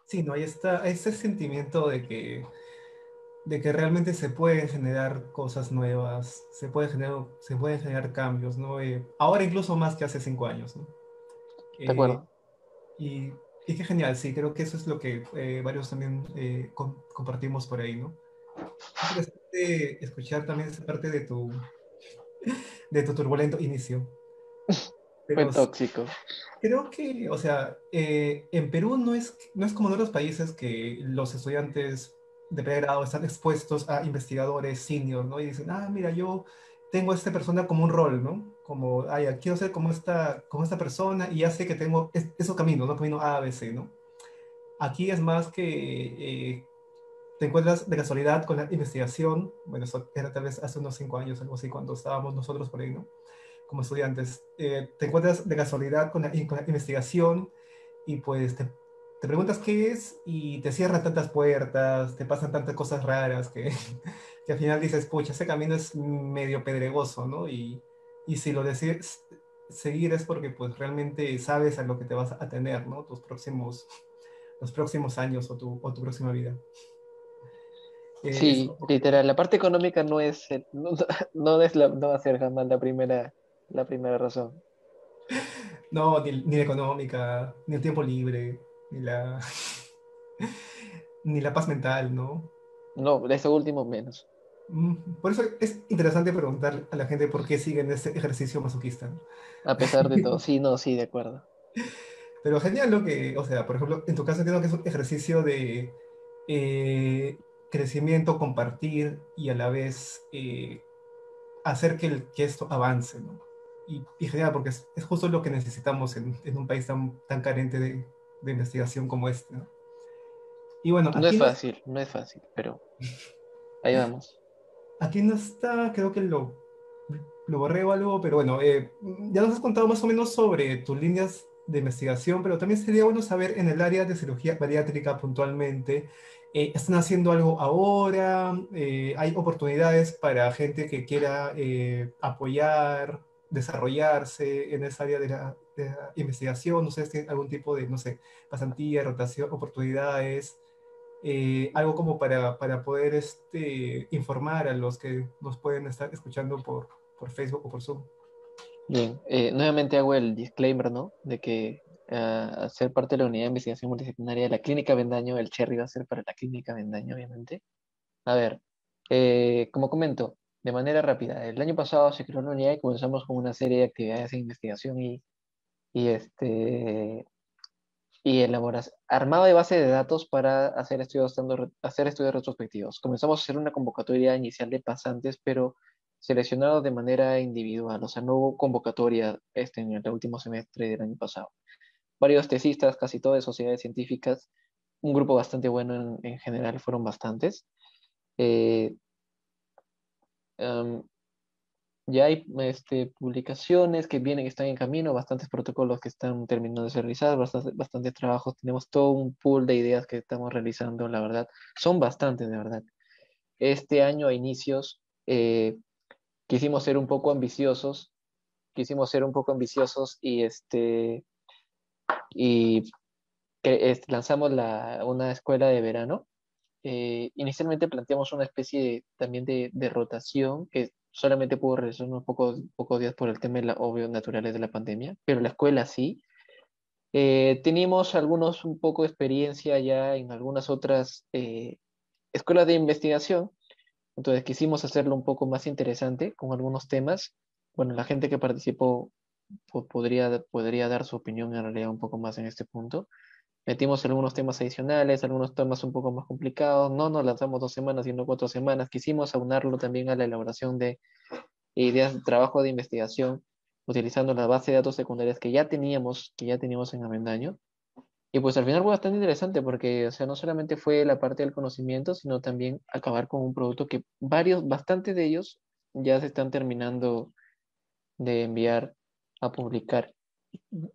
Sí, no, ahí está ese sentimiento de que realmente se pueden generar cosas nuevas, se pueden generar cambios, ¿no? Ahora incluso más que hace 5 años, ¿no? De Eh, acuerdo. y, y qué genial, sí, creo que eso es lo que varios también compartimos por ahí, ¿no? Interesante escuchar también esa parte de tu turbulento inicio. Fue Pero tóxico. creo que, o sea, en Perú no es como en otros países que los estudiantes de pregrado están expuestos a investigadores senior, ¿no? Y dicen, ah, mira, yo tengo a esta persona como un rol, ¿no? Como, ah, ya, quiero ser como esta persona y ya sé que tengo esos caminos, ¿no? Camino A, B, C, ¿no? Aquí es más que te encuentras de casualidad con la investigación, bueno, eso era tal vez hace unos 5 años, algo así, cuando estábamos nosotros por ahí, ¿no? Como estudiantes. Te encuentras de casualidad con la investigación y pues te preguntas qué es y te cierran tantas puertas, te pasan tantas cosas raras que al final dices, pucha, ese camino es medio pedregoso, ¿no? Y si lo decides seguir es porque pues realmente sabes a lo que te vas a tener, ¿no? Los próximos años o tu próxima vida. Es Sí, literal, la parte económica no es, no va a ser jamás la primera razón. no, ni la económica, ni el tiempo libre, ni la, ni la paz mental, ¿no? No, de eso último menos. Por eso es interesante preguntar a la gente por qué siguen este ejercicio masoquista, ¿no? A pesar de todo. Sí, no, sí, de acuerdo. Pero genial lo que, o sea, por ejemplo, en tu caso entiendo que es un ejercicio de eh, crecimiento, compartir y a la vez hacer que esto avance, ¿no? Y genial, porque es justo lo que necesitamos en un país tan carente de investigación como este, ¿no? Y bueno, No es fácil, pero ahí vamos. aquí no está, creo que lo borré o algo, pero bueno, ya nos has contado más o menos sobre tus líneas de investigación, pero también sería bueno saber en el área de cirugía bariátrica puntualmente, ¿están haciendo algo ahora? ¿Hay oportunidades para gente que quiera apoyar, desarrollarse en esa área de la investigación? No sé si tienen algún tipo de, no sé, pasantía, rotación, oportunidades, algo como para poder informar a los que nos pueden estar escuchando por Facebook o por Zoom. Bien, nuevamente hago el disclaimer, ¿no? De que al ser parte de la unidad de investigación multidisciplinaria de la Clínica Vendaño, el Cherry va a ser para la Clínica Vendaño, obviamente. A ver, como comento, de manera rápida, el año pasado se creó una unidad y comenzamos con una serie de actividades de investigación y, y elaboras armado de base de datos para hacer estudios retrospectivos. Comenzamos a hacer una convocatoria inicial de pasantes, pero seleccionados de manera individual, o sea, no hubo convocatoria en el último semestre del año pasado. Varios tesistas, casi todas de sociedades científicas, un grupo bastante bueno en general, fueron bastantes. Eh, em, Ya hay publicaciones que vienen, que están en camino, bastantes protocolos que están terminando de ser realizados, bastantes trabajos. Tenemos todo un pool de ideas que estamos realizando, la verdad. Son bastantes, de verdad. Este año a inicios quisimos ser un poco ambiciosos, y lanzamos una escuela de verano. Inicialmente planteamos una especie también de rotación que solamente pudo realizar unos pocos días por el tema de obvio naturales de la pandemia, pero la escuela sí. Teníamos algunos un poco de experiencia ya en algunas otras escuelas de investigación, entonces quisimos hacerlo un poco más interesante con algunos temas. Bueno, la gente que participó podría dar su opinión en realidad un poco más en este punto. Metimos algunos temas adicionales, algunos temas un poco más complicados. No nos lanzamos 2 semanas, sino 4 semanas. Quisimos aunarlo también a la elaboración de ideas de trabajo de investigación, utilizando la base de datos secundarias que ya teníamos en Avendaño. Y pues al final fue bastante interesante porque, o sea, no solamente fue la parte del conocimiento, sino también acabar con un producto que bastante de ellos ya se están terminando de enviar a publicar.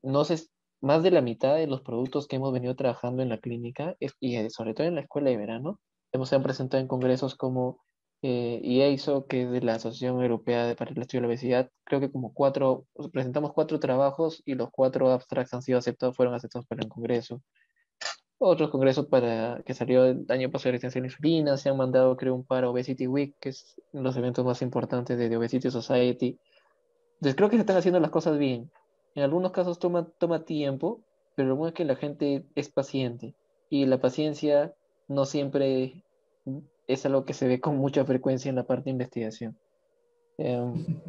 No sé, más de la mitad de los productos que hemos venido trabajando en la clínica sobre todo en la escuela de verano, se han presentado en congresos como IASO, que es de la Asociación Europea para el Estudio de la Obesidad. Creo que presentamos 4 trabajos y los 4 abstracts fueron aceptados para el congreso. Otros congresos que salió el año pasado de resistencia a la insulina, se han mandado creo un par a Obesity Week, que es uno de los eventos más importantes de The Obesity Society. Entonces creo que se están haciendo las cosas bien. En algunos casos toma tiempo, pero lo bueno es que la gente es paciente y la paciencia no siempre es algo que se ve con mucha frecuencia en la parte de investigación. Em,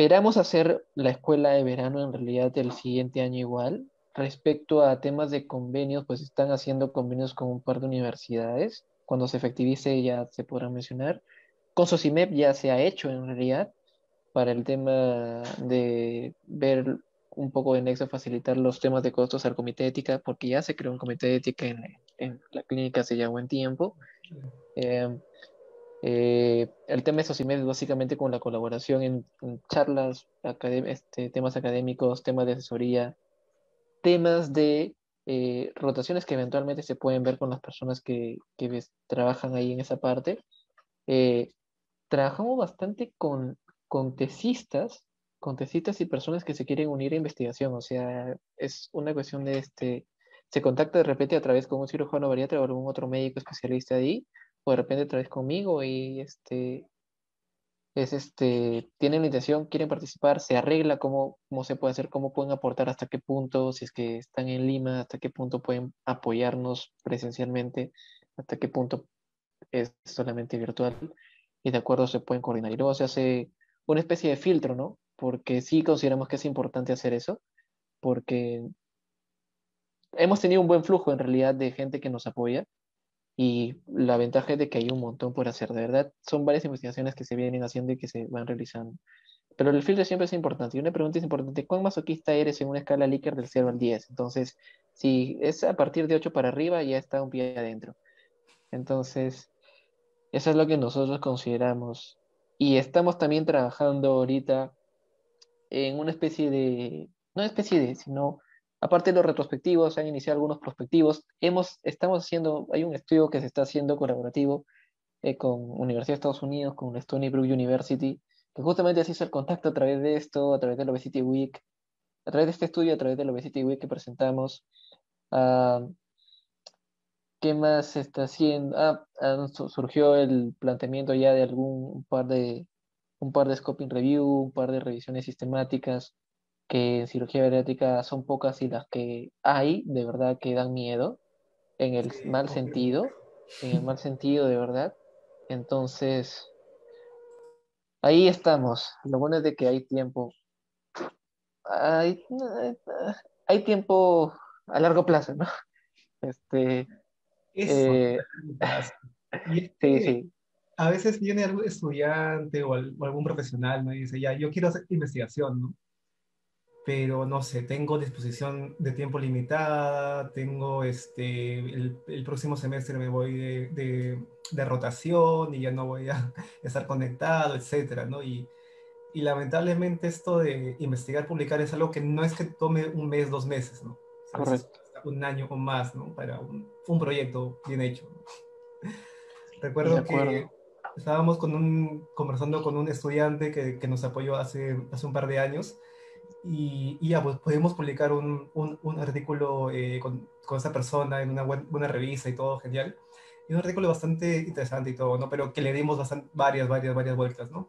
Esperamos hacer la escuela de verano en realidad el siguiente año igual. Respecto a temas de convenios, pues están haciendo convenios con un par de universidades. Cuando se efectivice ya se podrá mencionar. Con Socimep ya se ha hecho en realidad para el tema de ver un poco de Nexo, facilitar los temas de costos al comité de ética, porque ya se creó un comité de ética en la clínica hace ya buen tiempo. Eh, el tema de Socimed es básicamente con la colaboración en charlas, temas académicos, temas de asesoría, temas de rotaciones que eventualmente se pueden ver con las personas que trabajan ahí en esa parte. Eh, Trabajamos bastante con tesistas y personas que se quieren unir a investigación. O sea, es una cuestión de se contacta de repente a través con un cirujano bariatra o algún otro médico especialista ahí, o de repente a través conmigo y tienen la intención, quieren participar, se arregla cómo se puede hacer, cómo pueden aportar, hasta qué punto, si es que están en Lima, hasta qué punto pueden apoyarnos presencialmente, hasta qué punto es solamente virtual, y de acuerdo se pueden coordinar. Y luego se hace una especie de filtro, ¿no? Porque sí consideramos que es importante hacer eso, porque hemos tenido un buen flujo en realidad de gente que nos apoya, y la ventaja es de que hay un montón por hacer. De verdad, son varias investigaciones que se vienen haciendo y que se van realizando. Pero el filtro siempre es importante. Y una pregunta es importante: ¿cuán masoquista eres en una escala Likert del 0 al 10? Entonces, si es a partir de 8 para arriba, ya está un pie adentro. Entonces, eso es lo que nosotros consideramos. Y estamos también trabajando ahorita en una especie no especie de, sino, aparte de los retrospectivos, se han iniciado algunos prospectivos. Hay un estudio que se está haciendo colaborativo con Universidad de Estados Unidos, con la Stony Brook University, que justamente se hizo el contacto a través de esto, a través de la Obesity Week, a través de este estudio, a través de la Obesity Week que presentamos. Ah, ¿Qué más se está haciendo? Surgió el planteamiento ya de un par de scoping review, un par de revisiones sistemáticas, que en cirugía bariátrica son pocas y las que hay, de verdad que dan miedo, en el Sí, mal confirmo. sentido, de verdad. Entonces, ahí estamos. Lo bueno es de que hay tiempo. Hay, hay tiempo a largo plazo, ¿no? Este, Eso, eh, a largo plazo. Y es sí, que sí, a veces viene algún estudiante o algún profesional, ¿no? Y dice, ya, yo quiero hacer investigación, ¿no? Pero no sé, tengo disposición de tiempo limitada, tengo el próximo semestre me voy de rotación y ya no voy a estar conectado, etcétera, ¿no? Y lamentablemente esto de investigar, publicar es algo que no es que tome un mes, 2 meses, ¿no? A veces correcto. un año o más, ¿no? Para un proyecto bien hecho, ¿no? De Recuerdo que acuerdo. estábamos conversando con un estudiante que nos apoyó hace un par de años y ya, pues pudimos publicar un artículo con esa persona en una buena revista y todo, genial. Y un artículo bastante interesante y todo, ¿no? Pero que le dimos varias vueltas, ¿no?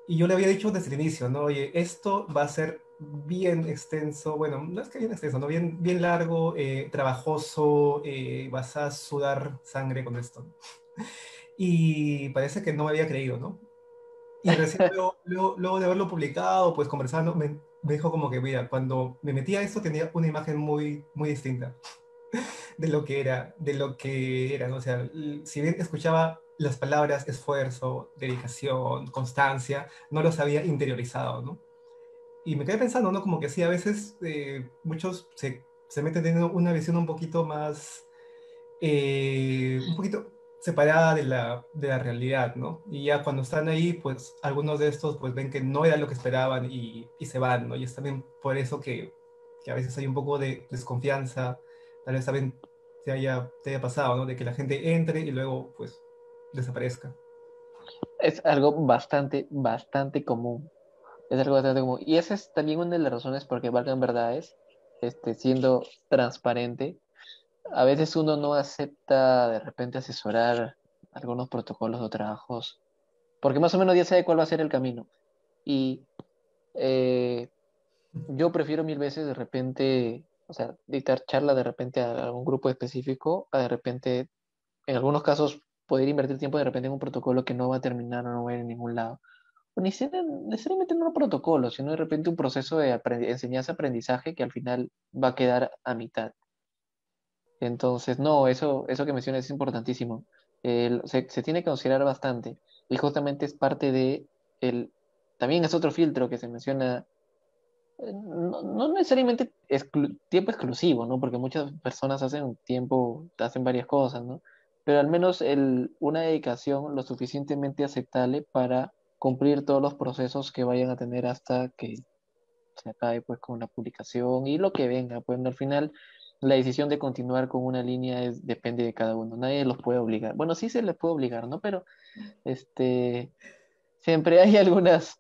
Y yo le había dicho desde el inicio, ¿no? Oye, esto va a ser bien extenso, bueno, no es que bien extenso, ¿no? Bien largo, trabajoso, vas a sudar sangre con esto. Y parece que no me había creído, ¿no? Y recién luego de haberlo publicado, pues conversando, me dijo como que, mira, cuando me metí a esto tenía una imagen muy, muy distinta de lo que era, ¿no? O sea, si bien escuchaba las palabras esfuerzo, dedicación, constancia, no los había interiorizado, ¿no? Y me quedé pensando, ¿no? Como que sí, a veces muchos se meten teniendo una visión un poquito separada de la realidad, ¿no? Y ya cuando están ahí, pues algunos de estos pues ven que no era lo que esperaban y se van, ¿no? Y es también por eso que a veces hay un poco de desconfianza, tal vez también te haya pasado, ¿no? De que la gente entre y luego pues desaparezca. Es algo bastante, bastante común. Es algo bastante común. Y esa es también una de las razones por que valgan verdades, siendo transparente. A veces uno no acepta de repente asesorar algunos protocolos o trabajos, porque más o menos ya sabe cuál va a ser el camino. Y eh, yo prefiero mil veces de repente, o sea, dictar charla de repente a algún grupo específico, a de repente, en algunos casos, poder invertir tiempo de repente en un protocolo que no va a terminar o no va a ir a ningún lado. O ni siquiera necesariamente no un protocolo, sino de repente un proceso de enseñanza-aprendizaje que al final va a quedar a mitad. Entonces, no, eso que mencionas es importantísimo. Se tiene que considerar bastante. Y justamente es parte de también es otro filtro que se menciona, no necesariamente tiempo exclusivo, ¿no? Porque muchas personas hacen tiempo, hacen varias cosas, ¿no? Pero al menos una dedicación lo suficientemente aceptable para cumplir todos los procesos que vayan a tener hasta que se acabe pues con la publicación y lo que venga. Pues al final la decisión de continuar con una línea depende de cada uno. Nadie los puede obligar. Bueno, sí se les puede obligar, ¿no? Pero este, siempre hay algunas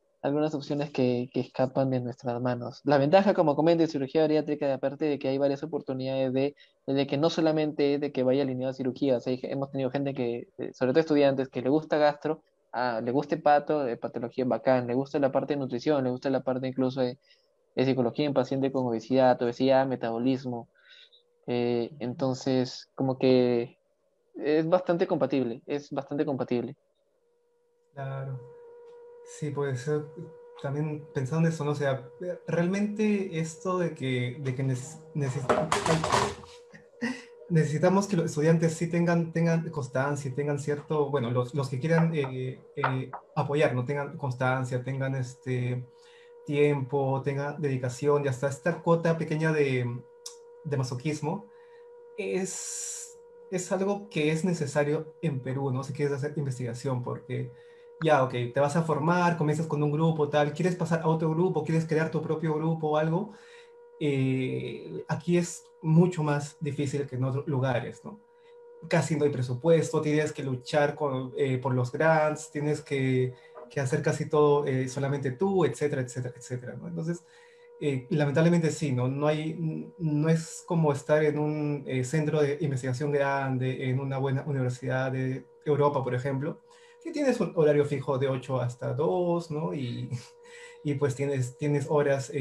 opciones que escapan de nuestras manos. La ventaja, como comento, de cirugía bariátrica, aparte de que hay varias oportunidades de que no solamente es de que vaya alineado a cirugías, hemos tenido gente que, sobre todo estudiantes, que le gusta gastro, le gusta hepato, de patología bacán, le gusta la parte de nutrición, le gusta la parte incluso de psicología en paciente con obesidad, metabolismo. Entonces, como que es bastante compatible. Claro. Sí, puede ser. También pensando en eso, ¿no? O sea, realmente esto de que necesitamos que los estudiantes sí tengan constancia, tengan cierto, bueno, los que quieran apoyar, ¿no? Tengan constancia, tengan tiempo, tengan dedicación y hasta esta cuota pequeña de masoquismo, es algo que es necesario en Perú, ¿no? Si quieres hacer investigación, porque ya, ok, te vas a formar, comienzas con un grupo, tal, quieres pasar a otro grupo, quieres crear tu propio grupo o algo, aquí es mucho más difícil que en otros lugares, ¿no? Casi no hay presupuesto, tienes que luchar por los grants, tienes que hacer casi todo solamente tú, etcétera, etcétera, etcétera, ¿no? Entonces, lamentablemente sí, ¿no? No es como estar en un centro de investigación grande, en una buena universidad de Europa, por ejemplo, que tienes un horario fijo de 8 hasta 2, ¿no? Y pues tienes horas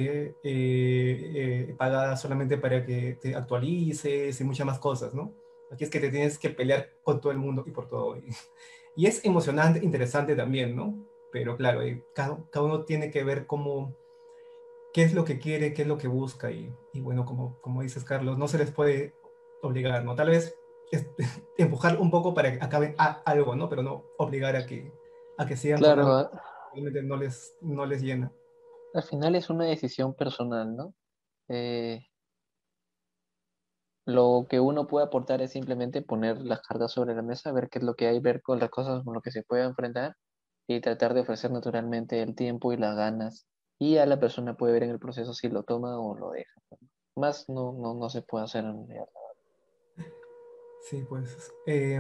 pagadas solamente para que te actualices y muchas más cosas, ¿no? Aquí es que te tienes que pelear con todo el mundo y por todo. Y es emocionante, interesante también, ¿no? Pero claro, cada uno tiene que ver qué es lo que quiere, qué es lo que busca. Y bueno, como dices, Carlos, no se les puede obligar, ¿no? Tal vez es- empujar un poco para que acaben algo, ¿no? Pero no obligar a que sigan con Claro, algo que realmente no les llena. al final es una decisión personal, ¿no? Eh, lo que uno puede aportar es simplemente poner las cartas sobre la mesa, ver qué es lo que hay, ver con las cosas con lo que se puede enfrentar y tratar de ofrecer naturalmente el tiempo y las ganas. Y a la persona puede ver en el proceso si lo toma o lo deja. Más no se puede hacer en realidad. Sí, pues.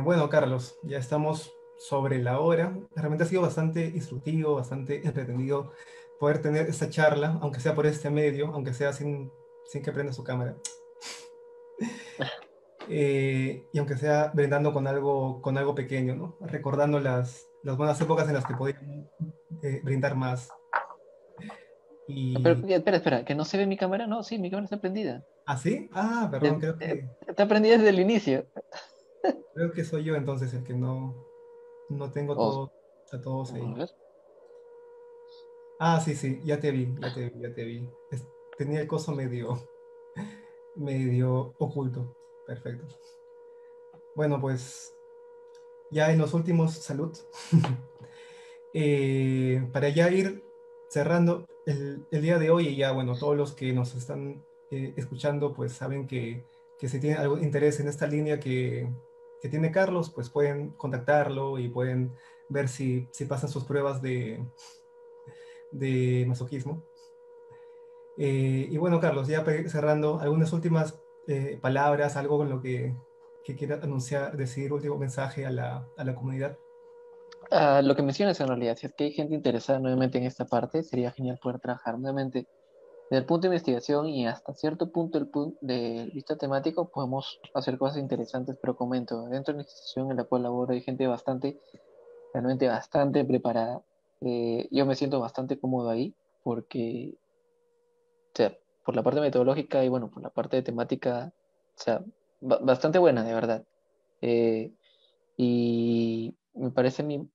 Bueno, Carlos, ya estamos sobre la hora. Realmente ha sido bastante instructivo, bastante entretenido poder tener esta charla, aunque sea por este medio, aunque sea sin que prenda su cámara. Y aunque sea brindando con algo pequeño, ¿no? Recordando las buenas épocas en las que podían brindar más. Pero, Y, espera, ¿que no se ve mi cámara? No, sí, mi cámara está prendida. ¿ah, sí? Ah, perdón, Está prendida desde el inicio. creo que soy yo entonces el que no tengo O, a todos a ahí. ver. Ah, sí, sí, ya te vi, ya te vi, ya te vi. Tenía el coso medio oculto. Perfecto. Bueno, pues ya en los últimos, salud. Para ya ir cerrando el día de hoy, y ya, bueno, todos los que nos están escuchando, pues saben que si tienen algún interés en esta línea que tiene Carlos, pues pueden contactarlo y pueden ver si pasan sus pruebas de masoquismo. Y bueno, Carlos, ya cerrando, algunas últimas palabras, algo con lo que quiera anunciar, decir, último mensaje a la comunidad. Lo que mencionas en realidad, si es que hay gente interesada nuevamente en esta parte, sería genial poder trabajar nuevamente desde el punto de investigación y hasta cierto punto el punto de vista temático podemos hacer cosas interesantes, pero comento, dentro de la institución en la cual laboro hay gente bastante, realmente bastante preparada. Yo me siento bastante cómodo ahí porque, o sea, por la parte metodológica y bueno, por la parte de temática, o sea, bastante buena, de verdad. Eh, y me parece a mí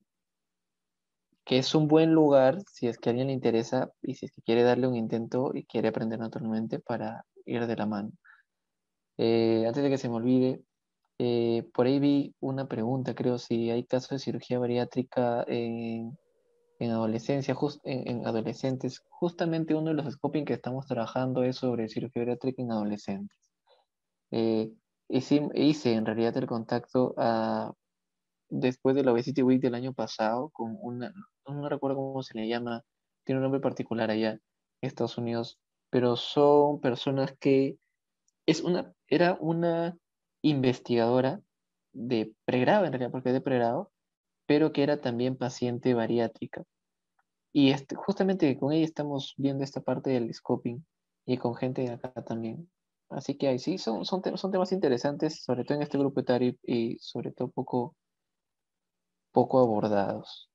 que es un buen lugar si es que a alguien le interesa y si es que quiere darle un intento y quiere aprender naturalmente para ir de la mano. Antes de que se me olvide, por ahí vi una pregunta, creo, si hay casos de cirugía bariátrica en adolescencia, en adolescentes. Justamente uno de los scoping que estamos trabajando es sobre cirugía bariátrica en adolescentes. Eh, hice en realidad el contacto después de la Obesity Week del año pasado con una, no recuerdo cómo se le llama, tiene un nombre particular allá en Estados Unidos, pero son personas que era una investigadora de pregrado, en realidad, porque es de pregrado, pero que era también paciente bariátrica. Y justamente con ella estamos viendo esta parte del scoping y con gente de acá también. Así que ahí sí, son temas interesantes, sobre todo en este grupo etario y sobre todo poco abordados.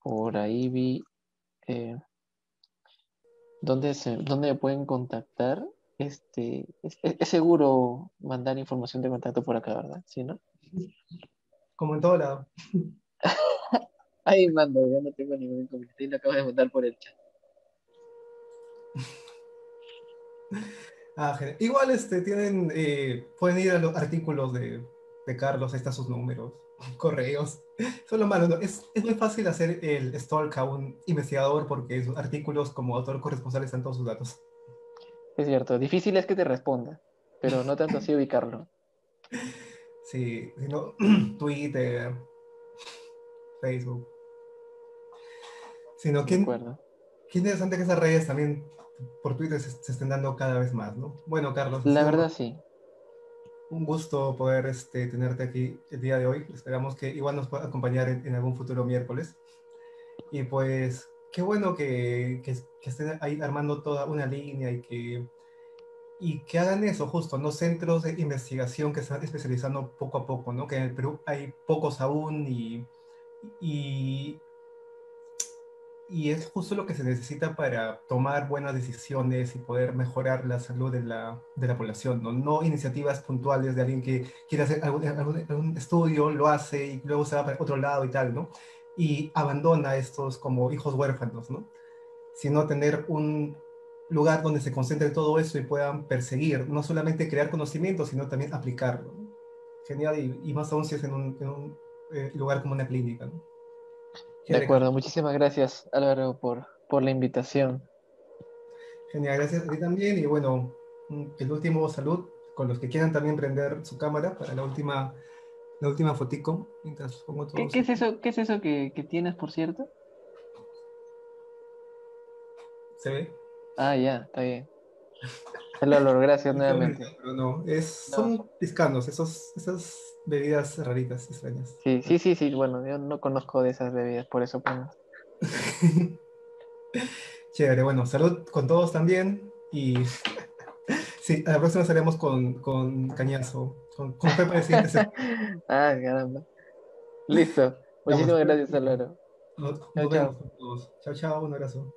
Por ahí vi eh, dónde me pueden contactar. Es seguro mandar información de contacto por acá, ¿verdad? ¿Sí, no? Como en todo lado. Ahí mando, yo no tengo ningún inconveniente y lo acabo de mandar por el chat. Ah, igual tienen, pueden ir a los artículos de Carlos, ahí están sus números, correos. Eso es lo malo, ¿no? Es muy fácil hacer el stalk a un investigador porque sus artículos como autor corresponsal están todos sus datos. Es cierto, difícil es que te responda, pero no tanto así ubicarlo. Sí, sino Twitter, Facebook. Sino De que acuerdo. qué interesante que esas redes también por Twitter se estén dando cada vez más, ¿no? Bueno, Carlos, ha La sido verdad sí. un gusto poder tenerte aquí el día de hoy. Esperamos que igual nos pueda acompañar en algún futuro miércoles. Y pues, qué bueno que estén ahí armando toda una línea y que hagan eso justo, ¿no? Centros de investigación que están especializando poco a poco, ¿no? Que en el Perú hay pocos aún y, y es justo lo que se necesita para tomar buenas decisiones y poder mejorar la salud de la población, ¿no? No iniciativas puntuales de alguien que quiere hacer algún estudio, lo hace y luego se va para otro lado y tal, ¿no? Y abandona a estos como hijos huérfanos, ¿no? Sino tener un lugar donde se concentre todo eso y puedan perseguir, no solamente crear conocimiento, sino también aplicarlo, ¿no? Genial, y más aún si es en un lugar como una clínica, ¿no? De Chévere, Carlos. acuerdo. Muchísimas gracias, Álvaro, por la invitación. Genial, gracias a ti también. Y bueno, el último salud con los que quieran también prender su cámara para la última fotico, mientras pongo ¿Qué, todos qué es aquí. eso? ¿Qué es eso que tienes, por cierto? ¿Se ve? Ah, ya, está bien. El olor, gracias Sí, qué bonito, nuevamente. pero no, No. son piscanos, esas bebidas raritas, extrañas. Sí, sí, sí, sí. Bueno, yo no conozco de esas bebidas, por eso pongo. Chévere, bueno, salud con todos también. Y sí, a la próxima estaremos con Cañazo, con Pepa el siguiente semana. Ah, caramba. Listo. Vamos, Muchísimas gracias, Álvaro. nos Chao, vemos chao. con todos. Chao, chao, un abrazo.